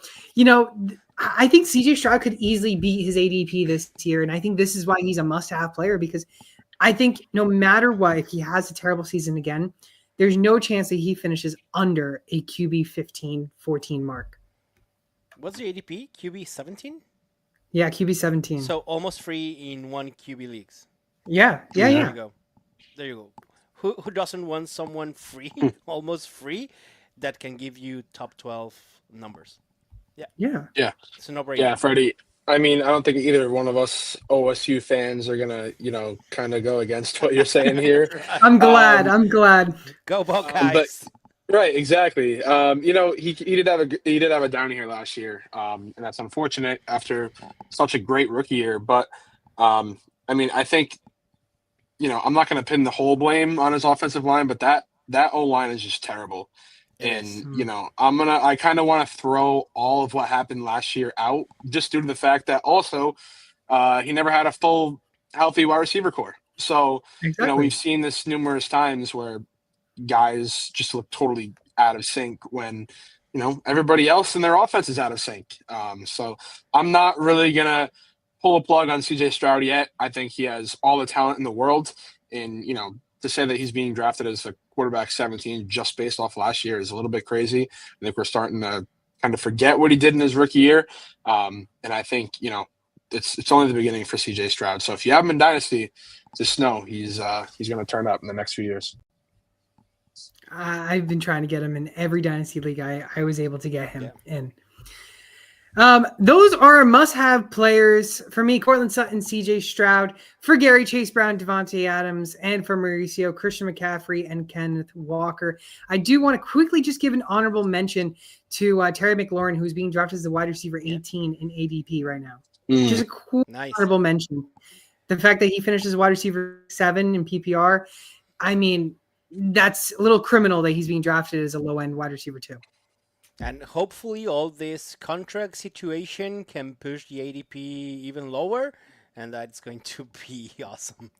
I think CJ Stroud could easily beat his ADP this year, and I think this is why he's a must-have player, because I think no matter what, if he has a terrible season again, there's no chance that he finishes under a QB 15, 14 mark. What's the ADP? QB 17? Yeah, QB 17. So almost free in 1 QB leagues. Yeah. There you go. Who doesn't want someone free, almost free, that can give you top 12 numbers? Yeah. It's a no-brainer. Yeah, Freddie. I don't think either one of us OSU fans are gonna, kind of go against what you're saying here. I'm glad. Go Buckeyes. Right, exactly. He did have a down year last year, and that's unfortunate after such a great rookie year. But I think, I'm not going to pin the whole blame on his offensive line, but that O line is just terrible. And, I kind of want to throw all of what happened last year out just due to the fact that also he never had a full healthy wide receiver core. So, Exactly. we've seen this numerous times where guys just look totally out of sync when, everybody else in their offense is out of sync. So I'm not really going to pull a plug on CJ Stroud yet. I think he has all the talent in the world. And, to say that he's being drafted as a quarterback 17 just based off last year is a little bit crazy. I think we're starting to kind of forget what he did in his rookie year. And I think, it's only the beginning for CJ Stroud. So if you have him in Dynasty, just know he's going to turn up in the next few years. I've been trying to get him in every Dynasty league I was able to get him in. Those are must-have players for me: Cortland Sutton, CJ Stroud; for Gary, Chase Brown, Devontae Adams; and for Mauricio, Christian McCaffrey and Kenneth Walker. I do want to quickly just give an honorable mention to Terry McLaurin, who's being drafted as the wide receiver 18 in ADP right now. Just a cool honorable mention. The fact that he finished as wide receiver 7 in PPR, I mean, that's a little criminal that he's being drafted as a low-end wide receiver 2. And hopefully all this contract situation can push the ADP even lower, and that's going to be awesome.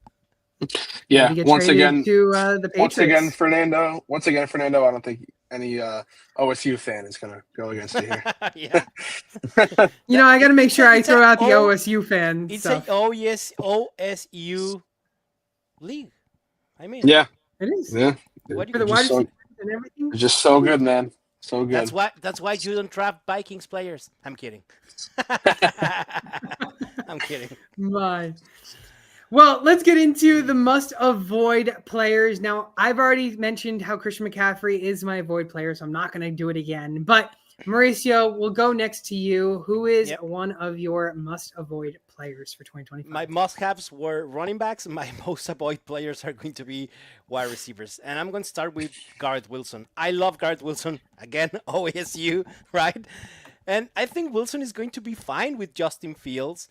Yeah, once again, the Patriots. Once again, Fernando, I don't think any OSU fan is going to go against you here. Yeah. I got to make sure I throw out the OSU fan It's stuff. OSU league. I mean, yeah, it is. Yeah, what for the wide receivers and everything? They're just so good, man. So good. That's why you don't draft Vikings players. I'm kidding. I'm kidding. Well, let's get into the must-avoid players. Now, I've already mentioned how Christian McCaffrey is my avoid player, so I'm not going to do it again. But Mauricio, we'll go next to you. Who is one of your must-avoid players for 2025? My must-haves were running backs. My most-avoid players are going to be wide receivers. And I'm going to start with Garrett Wilson. I love Garrett Wilson. Again, OSU, right? And I think Wilson is going to be fine with Justin Fields,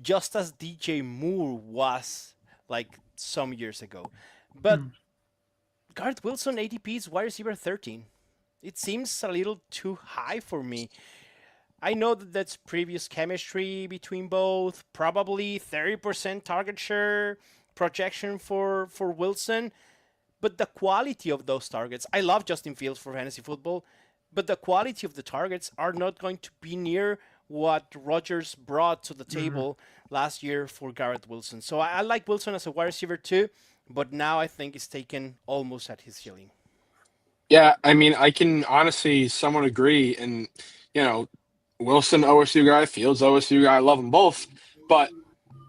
just as DJ Moore was like some years ago. But Garrett Wilson ADP is wide receiver 13. It seems a little too high for me. I know that that's previous chemistry between both, probably 30% target share projection for Wilson, but the quality of those targets, I love Justin Fields for fantasy football, but the quality of the targets are not going to be near what Rodgers brought to the table last year for Garrett Wilson. So I like Wilson as a wide receiver too, but now I think it's taken almost at his ceiling. Yeah, I mean, I can honestly somewhat agree. And, Wilson, OSU guy, Fields, OSU guy, I love them both. But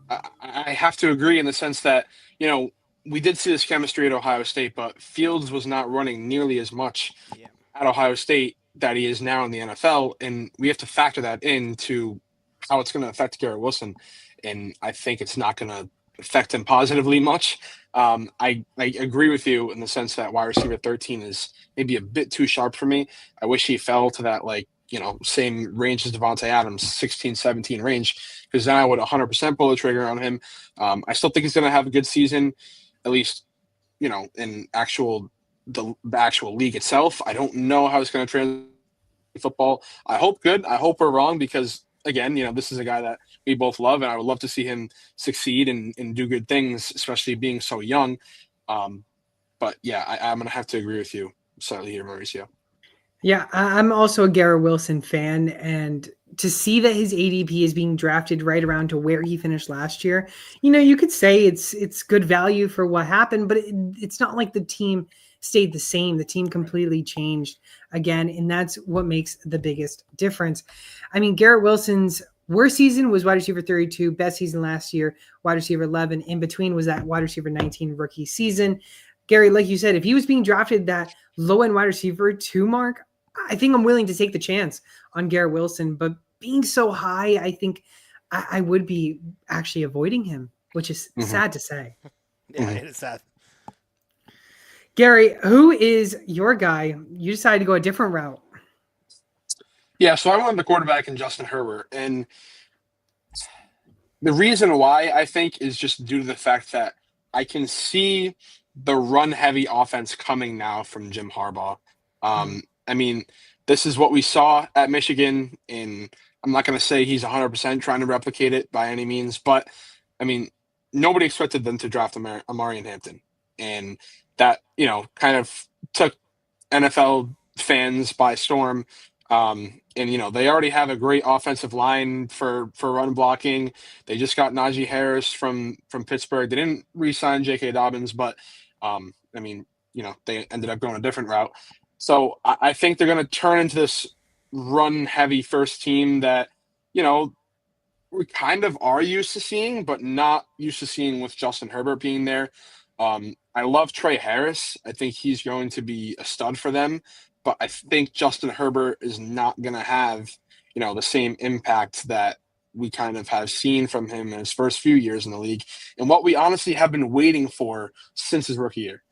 I have to agree in the sense that, we did see this chemistry at Ohio State, but Fields was not running nearly as much at Ohio State that he is now in the NFL. And we have to factor that into how it's going to affect Garrett Wilson. And I think it's not going to affect him positively much. I agree with you in the sense that wide receiver 13 is maybe a bit too sharp for me. I wish he fell to that, same range as Devontae Adams, 16, 17 range, because then I would 100% pull the trigger on him. I still think he's going to have a good season, at least, in the actual league itself. I don't know how it's going to translate to football. I hope good. I hope we're wrong because, again, this is a guy that we both love, and I would love to see him succeed and do good things, especially being so young. But, yeah, I'm going to have to agree with you slightly here, Mauricio. Yeah, I'm also a Garrett Wilson fan, and to see that his ADP is being drafted right around to where he finished last year, you could say it's good value for what happened, but it's not like the team stayed the same. The team completely changed again, and that's what makes the biggest difference. I mean, Garrett Wilson's worst season was wide receiver 32, best season last year, wide receiver 11. In between was that wide receiver 19 rookie season. Gary, like you said, if he was being drafted that low-end wide receiver 2 mark, I think I'm willing to take the chance on Garrett Wilson. But being so high, I think I would be actually avoiding him, which is sad to say. Yeah, it is sad. Gary, who is your guy? You decided to go a different route. Yeah, so I went the quarterback in Justin Herbert. And the reason why, I think, is just due to the fact that I can see the run-heavy offense coming now from Jim Harbaugh. I mean, this is what we saw at Michigan, and I'm not going to say he's 100% trying to replicate it by any means, but I mean, nobody expected them to draft Amari Hampton, and that kind of took NFL fans by storm. And they already have a great offensive line for run blocking. They just got Najee Harris from Pittsburgh. They didn't re-sign J.K. Dobbins, but I mean, they ended up going a different route. So I think they're going to turn into this run-heavy first team that we kind of are used to seeing, but not used to seeing with Justin Herbert being there. I love Trey Harris. I think he's going to be a stud for them, but I think Justin Herbert is not going to have, the same impact that we kind of have seen from him in his first few years in the league and what we honestly have been waiting for since his rookie year.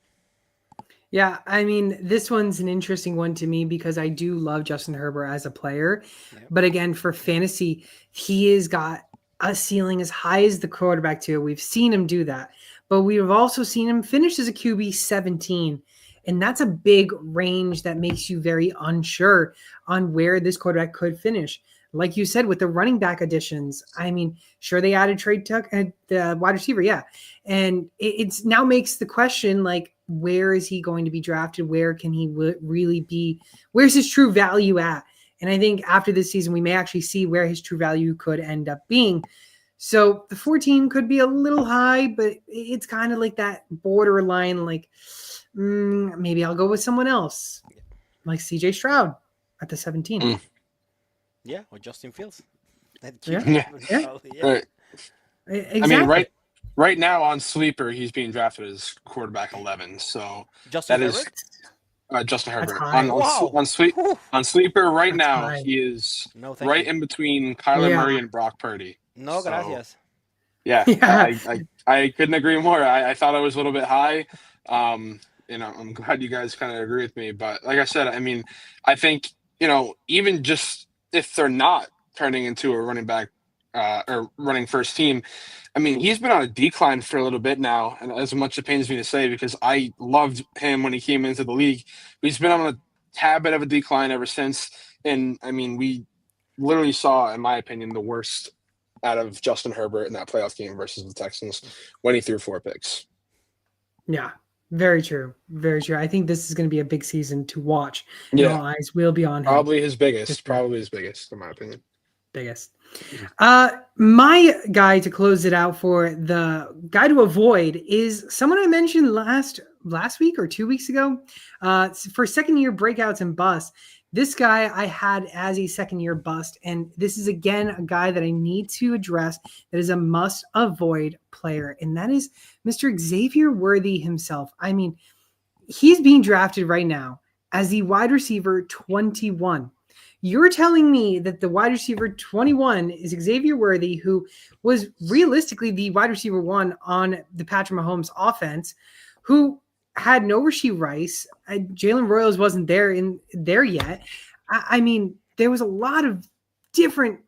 Yeah, I mean, this one's an interesting one to me because I do love Justin Herbert as a player. Yep. But again, for fantasy, he has got a ceiling as high as the quarterback too. We've seen him do that. But we've also seen him finish as a QB 17. And that's a big range that makes you very unsure on where this quarterback could finish. Like you said, with the running back additions, I mean, sure, they added Trey Tuck and the wide receiver, yeah. And it's now makes the question, like, where is he going to be drafted? Where can he really be? Where's his true value at? And I think after this season, we may actually see where his true value could end up being. So the 14 could be a little high, but it's kind of like that borderline, like maybe I'll go with someone else, like CJ Stroud at the 17. Yeah, or Justin Fields. Yeah. Right. Exactly. I mean, right now on Sleeper, he's being drafted as quarterback 11. So Justin Herbert? Justin Herbert. Wow. On Sleeper right That's now, high. he is in between Kyler Murray and Brock Purdy. No, gracias. Yeah, I couldn't agree more. I thought it was a little bit high. I'm glad you guys kind of agree with me. But like I said, I mean, I think, even just if they're not turning into a running back or running first team, I mean, he's been on a decline for a little bit now, and as much it pains me to say because I loved him when he came into the league, but he's been on a tad bit of a decline ever since. And I mean, we literally saw, in my opinion, the worst out of Justin Herbert in that playoff game versus the Texans when he threw 4 picks. Yeah, very true. Very true. I think this is going to be a big season to watch. Yeah. All eyes will be on him. Probably his biggest, in my opinion. Biggest. My guy to close it out for the guy to avoid is someone I mentioned last week or 2 weeks ago for second year breakouts and busts. This guy I had as a second year bust, and this is again a guy that I need to address that is a must avoid player, and that is Mr. Xavier Worthy himself. I mean, he's being drafted right now as the wide receiver 21. You're telling me that the wide receiver 21 is Xavier Worthy, who was realistically the wide receiver 1 on the Patrick Mahomes offense, who had no Rashee Rice. Jalen Royals wasn't there yet. I mean, there was a lot of different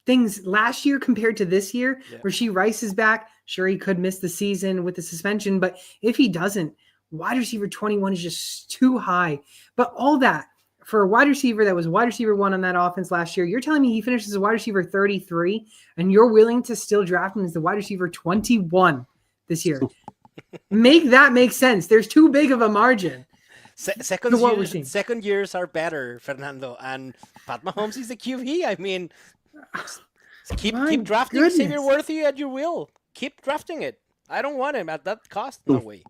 things last year compared to this year. Yeah. Rashee Rice is back. Sure, he could miss the season with the suspension, but if he doesn't, wide receiver 21 is just too high. But all that, for a wide receiver that was wide receiver 1 on that offense last year, you're telling me he finished as a wide receiver 33, and you're willing to still draft him as the wide receiver 21 this year. Make that make sense. There's too big of a margin. Second years are better, Fernando, and Pat Mahomes is the QB. I mean, keep drafting Xavier Worthy at your will. Keep drafting it. I don't want him at that cost. No way.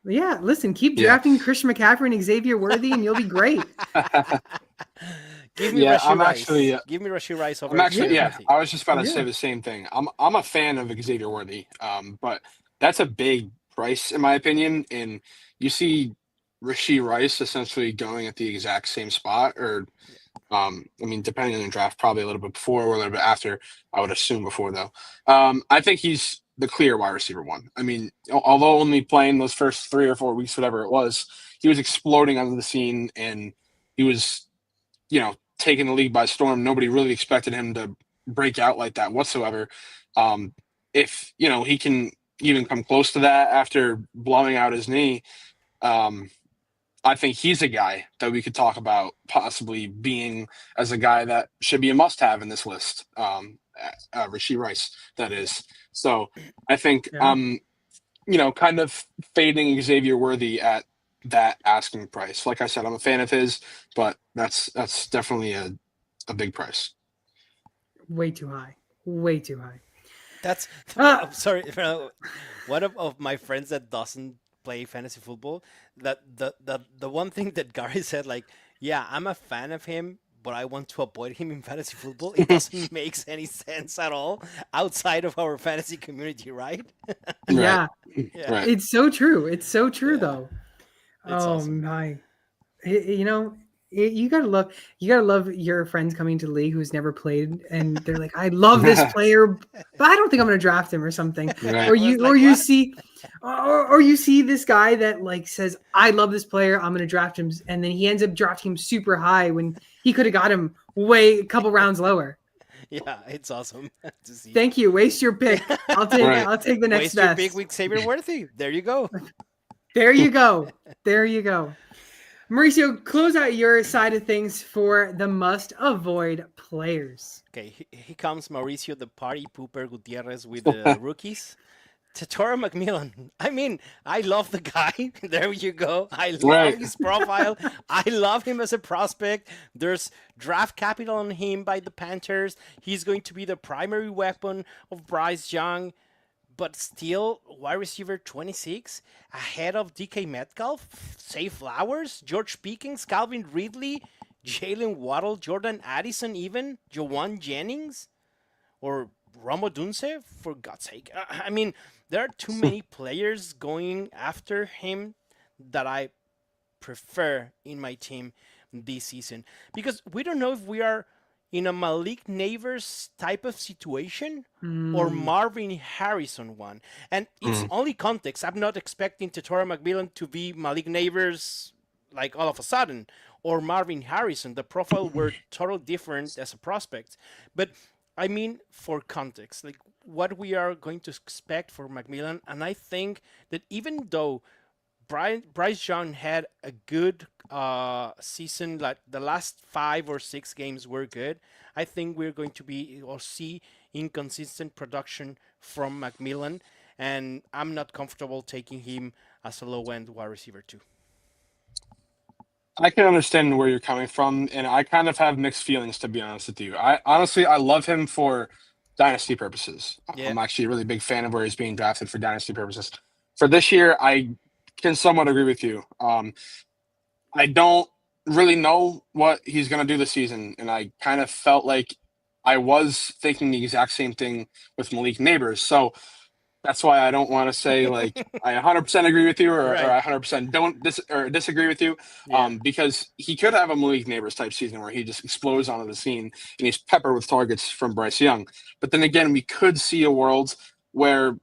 Yeah, listen, keep drafting Christian McCaffrey and Xavier Worthy, and you'll be great. Give me Rashee Rice. Give me Rashee Rice over. I was just about to say the same thing. I'm a fan of Xavier Worthy, but that's a big price in my opinion. And you see Rashee Rice essentially going at the exact same spot, or I mean, depending on the draft, probably a little bit before or a little bit after. I would assume before though. I think he's the clear wide receiver 1. I mean, although only playing those first 3 or 4 weeks, whatever it was, he was exploding onto the scene, and he was, taking the league by storm. Nobody really expected him to break out like that whatsoever. If, he can even come close to that after blowing out his knee, I think he's a guy that we could talk about possibly being as a guy that should be a must-have in this list. Rashee Rice, that is. So I think Yeah. kind of fading Xavier Worthy at that asking price. Like I said, I'm a fan of his, but that's definitely a big price. Way too high. Way too high. That's Uh, I'm sorry. One of my friends that doesn't play fantasy football, that the one thing that Gary said, like, yeah, I'm a fan of him, but I want to avoid him in fantasy football. It doesn't make any sense at all outside of our fantasy community, right? Right. yeah. Yeah, Right. It's so true. It's so true, yeah, though. it's Oh awesome. my! You know, you gotta love your friends coming to the league who's never played, and they're like, "I love this player, but I don't think I'm gonna draft him or something." Right. Or I was you, or like, you what? see, or you see this guy that like says, "I love this player, I'm gonna draft him," and then he ends up drafting him super high when he could have got him way a couple rounds lower. Yeah, it's awesome to see. Thank you. Waste your pick. I'll take. Right. I'll take the next Waste your big best. week, Xavier Worthy. There you go. There you go. There you go. Mauricio, close out your side of things for the must avoid players. Okay, here comes Mauricio the party pooper Gutierrez with the rookies. Tatora McMillan. I mean, I love the guy. There you go. I love Right. his profile. I love him as a prospect. There's draft capital on him by the Panthers. He's going to be the primary weapon of Bryce Young, but still, wide receiver 26, ahead of DK Metcalf, Say Flowers, George Pickens, Calvin Ridley, Jalen Waddle, Jordan Addison, even Jawan Jennings, or Romo Dunce, for God's sake. I mean, there are too many players going after him that I prefer in my team this season, because we don't know if we are in a Malik Neighbors type of situation or Mm, Marvin Harrison one. And it's Mm. only context. I'm not expecting Tatora McMillan to be Malik Neighbors like all of a sudden, or Marvin Harrison. The profile were totally different as a prospect. But I mean, for context, like what we are going to expect for McMillan. And I think that even though Bryce Young had a good season, like the last 5 or 6 games were good, I think we're going to be or see inconsistent production from McMillan, and I'm not comfortable taking him as a low end wide receiver too. I can understand where you're coming from, and I kind of have mixed feelings, to be honest with you. I love him for dynasty purposes. Yeah, I'm actually a really big fan of where he's being drafted for dynasty purposes. For this year, I can somewhat agree with you. I don't really know what he's going to do this season, and I kind of felt like I was thinking the exact same thing with Malik Neighbors. So that's why I don't want to say like I 100% agree with you or right. I 100% don't disagree with you, Yeah, because he could have a Malik Neighbors type season where he just explodes onto the scene and he's peppered with targets from Bryce Young. But then again, we could see a world where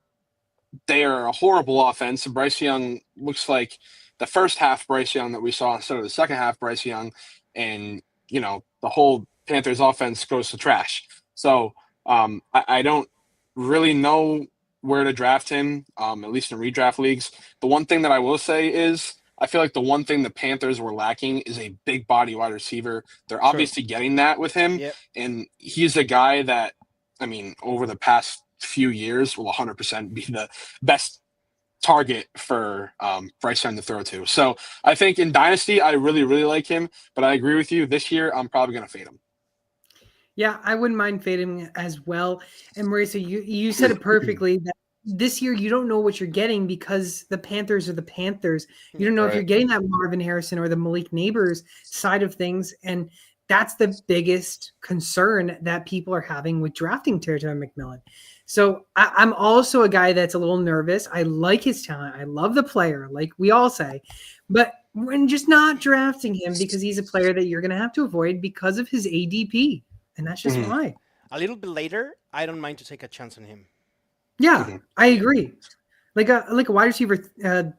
they are a horrible offense. Bryce Young looks like the first half Bryce Young that we saw instead of the second half Bryce Young, and the whole Panthers offense goes to trash. So I don't really know where to draft him, at least in redraft leagues. The one thing that I will say is I feel like the one thing the Panthers were lacking is a big body wide receiver. They're true. obviously getting that with him, Yep. and he's a guy that, I mean, over the past few years will 100% be the best target for Bryce Young to throw to. So I think in Dynasty, I really, really like him, but I agree with you. This year, I'm probably going to fade him. yeah, I wouldn't mind fading as well. And Marisa, you said it perfectly that this year you don't know what you're getting because the Panthers are the Panthers. You don't know if you're Right. getting that Marvin Harrison or the Malik Neighbors side of things. And that's the biggest concern that people are having with drafting Terry McMillan. So I'm also a guy that's a little nervous. I like his talent. I love the player, like we all say. But we're just not drafting him because he's a player that you're going to have to avoid because of his ADP. And that's just Mhm. why. A little bit later, I don't mind to take a chance on him. Yeah, Mhm. I agree. Like a wide receiver,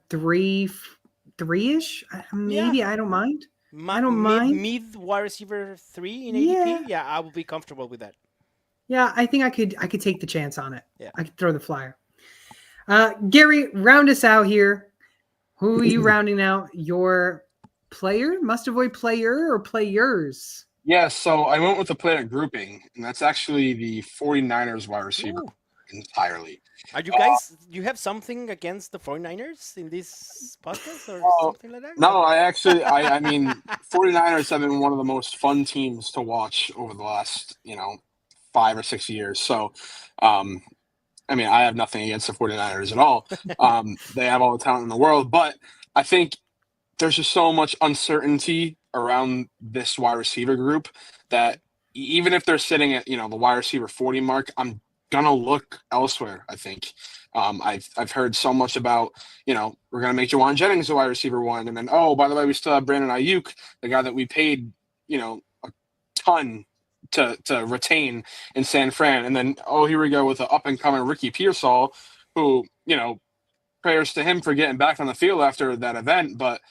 three-ish. Yeah, Maybe I don't mind. I don't mid mind. mid wide receiver 3 in Yeah, ADP. Yeah, I will be comfortable with that. yeah. I think I could take the chance on it. Yeah. I could throw the flyer. Gary, round us out here. Who are you rounding out your must avoid player or players? Yeah, so I went with the player grouping, and that's actually the 49ers wide receiver Ooh. entirely. Are you guys, you have something against the 49ers in this podcast or Oh, something like that? no, I mean, 49ers have been one of the most fun teams to watch over the last, 5 or 6 years. So, um, I mean, I have nothing against the 49ers at all. They have all the talent in the world, but I think there's just so much uncertainty around this wide receiver group that even if they're sitting at, the wide receiver 40 mark, I'm gonna look elsewhere, I think. I've heard so much about, we're gonna make Jawan Jennings a wide receiver one, and then by the way, we still have Brandon Ayuk, the guy that we paid, a ton to retain in San Fran, and then here we go with the up and coming Ricky Pearsall, who, prayers to him for getting back on the field after that event, but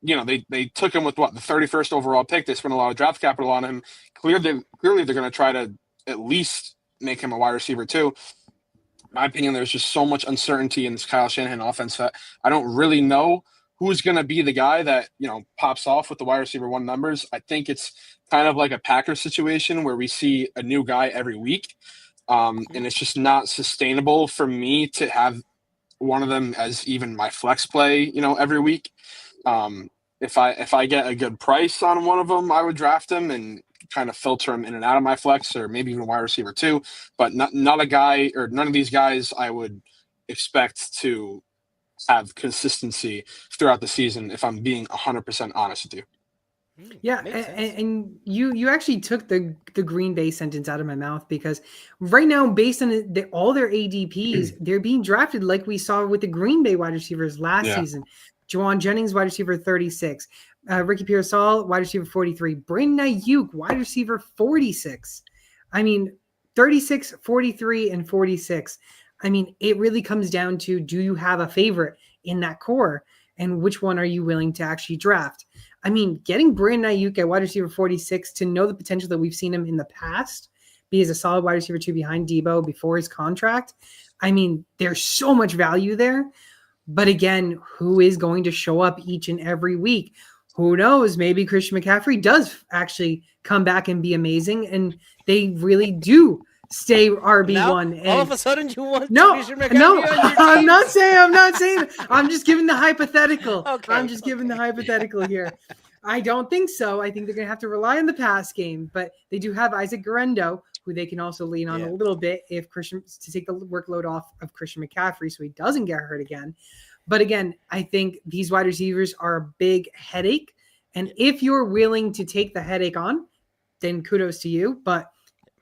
they took him with what, the 31st overall pick. They spent a lot of draft capital on him. Clearly they're going to try to at least make him a wide receiver too. In my opinion, there's just so much uncertainty in this Kyle Shanahan offense that I don't really know who's going to be the guy that, pops off with the wide receiver one numbers. I think it's kind of like a Packers situation where we see a new guy every week. And it's just not sustainable for me to have one of them as even my flex play, every week. If I get a good price on one of them, I would draft him and kind of filter him in and out of my flex, or maybe even wide receiver too. But not a guy, or none of these guys I would expect to have consistency throughout the season, if I'm being 100% honest with you. Yeah, and you actually took the Green Bay sentence out of my mouth, because right now, based on all their ADPs, they're being drafted like we saw with the Green Bay wide receivers last season. Jawan Jennings, wide receiver 36. Ricky Pearsall, wide receiver 43. Brandon Ayuk, wide receiver 46. I mean, 36, 43, and 46. I mean, it really comes down to, do you have a favorite in that core? And which one are you willing to actually draft? I mean, getting Brandon Ayuk at wide receiver 46, to know the potential that we've seen him in the past, be as a solid wide receiver 2 behind Debo before his contract. I mean, there's so much value there. But again, who is going to show up each and every week? Who knows? Maybe Christian McCaffrey does actually come back and be amazing, and they really do stay RB1. Now, all of a sudden you want Christian McCaffrey on your I'm not saying. I'm just giving the hypothetical. Okay, I'm just giving the hypothetical here. I don't think so. I think they're going to have to rely on the pass game, but they do have Isaac Guerrero, who they can also lean on a little bit if Christian, to take the workload off of Christian McCaffrey so he doesn't get hurt again. But again, I think these wide receivers are a big headache. And if you're willing to take the headache on, then kudos to you. But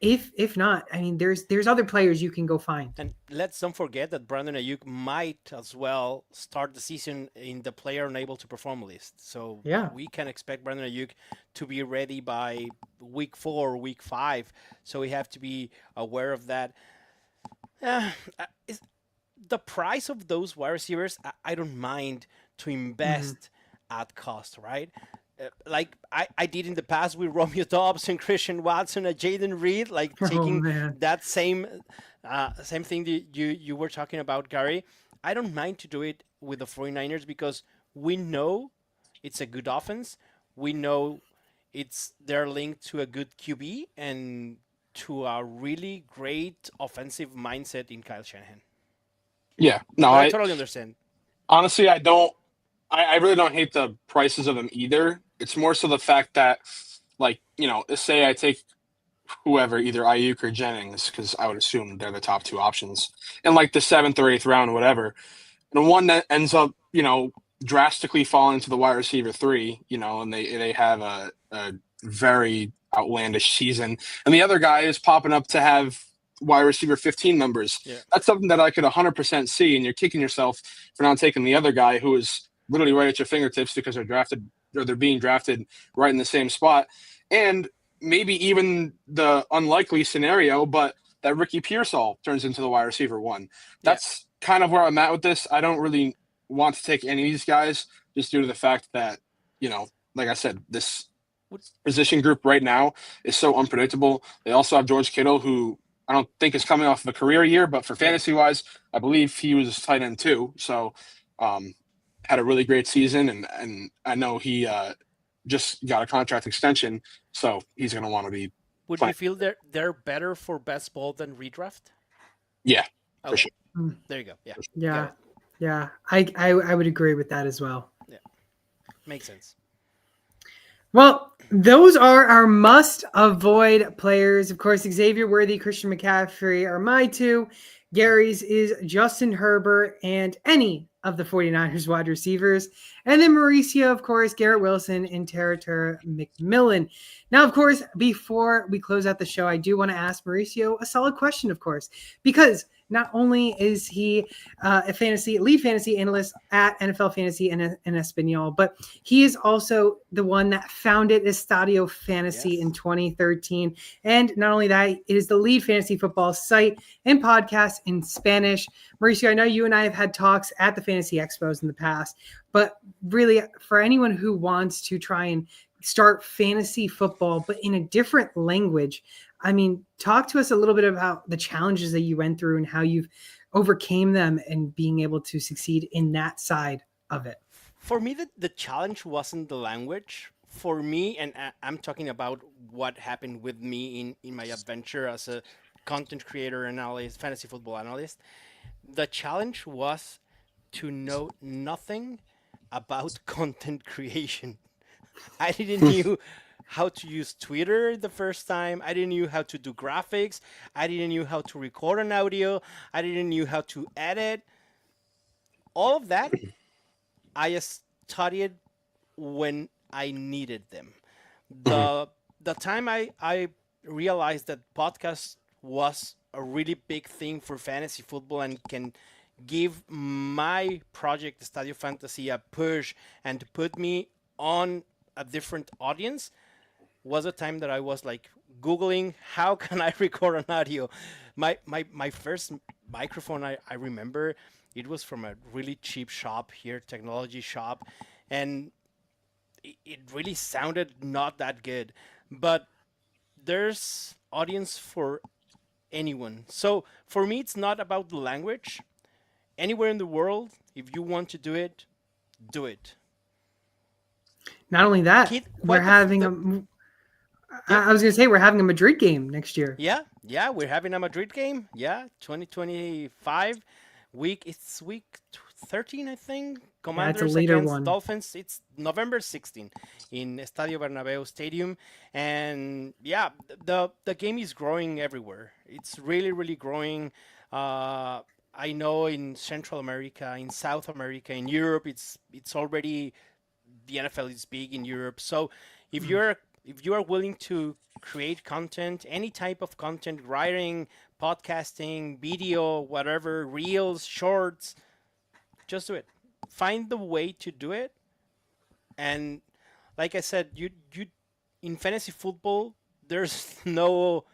if not, I mean, there's other players you can go find. And let's don't forget that Brandon Ayuk might as well start the season in the player unable to perform list. So we can expect Brandon Ayuk to be ready by week 4, week 5. So we have to be aware of that. The price of those wide receivers, I don't mind to invest at cost, right? Like I did in the past with Romeo Doubs and Christian Watson and Jaden Reed, like taking that same thing that you were talking about, Gary. I don't mind to do it with the 49ers because we know it's a good offense. We know they're linked to a good QB and to a really great offensive mindset in Kyle Shanahan. Yeah, no, I totally understand. Honestly, I really don't hate the prices of them either. It's more so the fact that, like, say I take whoever, either Ayuk or Jennings, because I would assume they're the top 2 options, in like the 7th or 8th round, whatever. And one that ends up, drastically falling to the wide receiver 3, and they have a very outlandish season, and the other guy is popping up to have wide receiver 15 numbers. Yeah. That's something that I could 100% see, and you're kicking yourself for not taking the other guy who is literally right at your fingertips because they're being drafted right in the same spot. And maybe even the unlikely scenario, but that Ricky Pearsall turns into the wide receiver 1. That's kind of where I'm at with this. I don't really want to take any of these guys just due to the fact that, like I said, this position group right now is so unpredictable. They also have George Kittle, who I don't think is coming off of a career year, but for fantasy wise, I believe he was tight end too. So had a really great season, and I know he just got a contract extension, so he's going to want to be Would playing. you feel they're better for best ball than redraft? Yeah, for Okay, sure. there you go. Yeah, Yeah. got it. Yeah. I would agree with that as well. Yeah, makes sense. Well, those are our must avoid players. Of course, Xavier Worthy, Christian McCaffrey are my two. Gary's is Justin Herbert and any of the 49ers wide receivers. And then Mauricio, of course, Garrett Wilson and Tara McMillan. Now, of course, before we close out the show, I do want to ask Mauricio a solid question, of course, because not only is he a lead fantasy analyst at NFL Fantasy and Español, but he is also the one that founded Estadio Fantasy in 2013. And not only that, it is the lead fantasy football site and podcast in Spanish. Mauricio, I know you and I have had talks at the Fantasy Expos in the past, but really for anyone who wants to try and start fantasy football, but in a different language, I mean, talk to us a little bit about the challenges that you went through and how you've overcame them and being able to succeed in that side of it. For me, the challenge wasn't the language. For me, and I'm talking about what happened with me in my adventure as a content creator, analyst, fantasy football analyst. The challenge was to know nothing about content creation. I didn't knew how to use Twitter the first time. I didn't knew how to do graphics. I didn't knew how to record an audio. I didn't knew how to edit. All of that I studied when I needed them. The time I realized that podcast was a really big thing for fantasy football and can give my project Stadio Fantasy a push and to put me on a different audience was a time that I was like Googling how can I record an audio. My first microphone I remember it was from a really cheap shop here, technology shop, and it really sounded not that good. But there's audience for anyone. So for me it's not about the language. Anywhere in the world, if you want to do it, do it. Not only that, we're having I was going to say we're having a Madrid game next year. Yeah, we're having a Madrid game. Yeah, 2025 it's week 13, I think. Commanders against one. Dolphins. It's November 16 in Estadio Bernabeu Stadium, and yeah, the game is growing everywhere. It's really growing. I know in Central America, in South America, in Europe, it's already the NFL is big in Europe. So if you are willing to create content, any type of content, writing, podcasting, video, whatever, reels, shorts, just do it. Find the way to do it. And like I said, you in fantasy football, there's no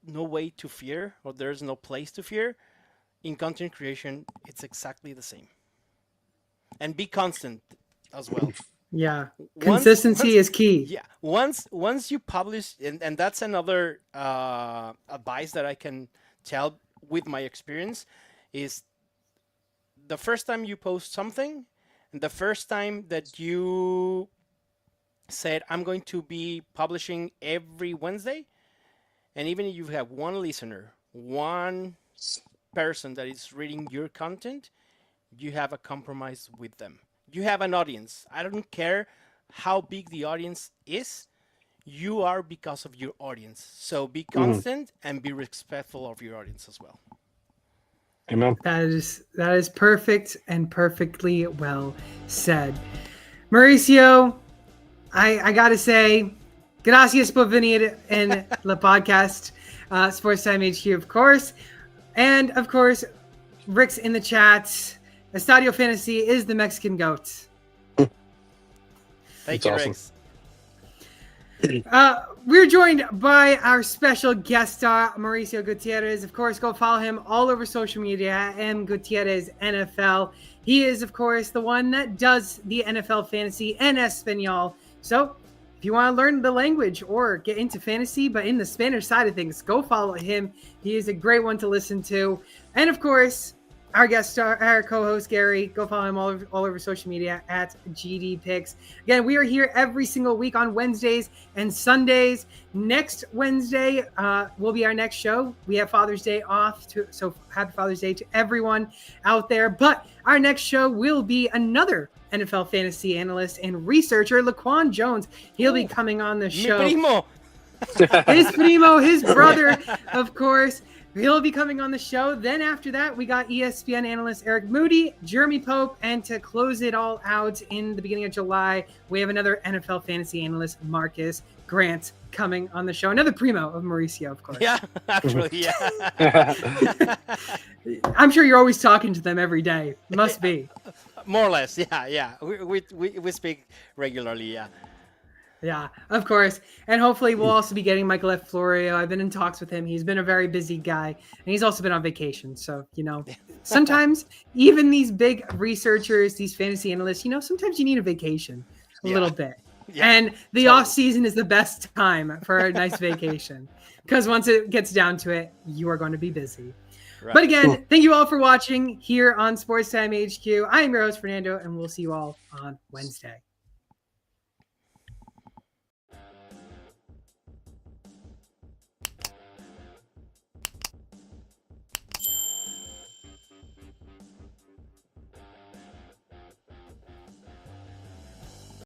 way to fear, or there's no place to fear. In content creation, it's exactly the same. And be constant as well. Yeah, consistency is key. Yeah, once you publish, and that's another advice that I can tell with my experience, is the first time you post something, and the first time that you said, I'm going to be publishing every Wednesday, and even if you have one listener, one person that is reading your content, you have a compromise with them. You have an audience. I don't care how big the audience is. You are because of your audience. So be constant and be respectful of your audience as well. Amen. That is perfect and perfectly well said. Mauricio, I got to say, gracias por venir en la podcast, Sports Time HQ, of course. And, of course, Rick's in the chat. Estadio Fantasy is the Mexican GOAT. Thank you, awesome. Rex. We're joined by our special guest star, Mauricio Gutiérrez. Of course, go follow him all over social media, @MGutierrez NFL. He is, of course, the one that does the NFL Fantasy en Español. So if you want to learn the language or get into fantasy, but in the Spanish side of things, go follow him. He is a great one to listen to. And, of course, our guest star, our co-host Gary. Go follow him all over social media at GD Picks. Again, we are here every single week on Wednesdays and Sundays. Next Wednesday will be our next show. We have Father's Day off, so happy Father's Day to everyone out there. But our next show will be another NFL fantasy analyst and researcher, Laquan Jones. He'll be coming on the show. Mi primo. His primo, his brother, of course. He'll be coming on the show. Then after that, we got ESPN analyst Eric Moody, Jeremy Pope, and to close it all out in the beginning of July, we have another NFL fantasy analyst, Marcus Grant, coming on the show. Another primo of Mauricio, of course. Yeah, actually, yeah. I'm sure you're always talking to them every day. Must be. More or less, yeah. We speak regularly, yeah. Yeah, of course. And hopefully we'll also be getting Michael F. Florio. I've been in talks with him. He's been a very busy guy, and he's also been on vacation. So, sometimes even these big researchers, these fantasy analysts, sometimes you need a vacation a little bit. Yeah, and the off season is the best time for a nice vacation, because once it gets down to it, you are going to be busy. Right. But again, thank you all for watching here on Sports Time HQ. I am your host, Fernando, and we'll see you all on Wednesday.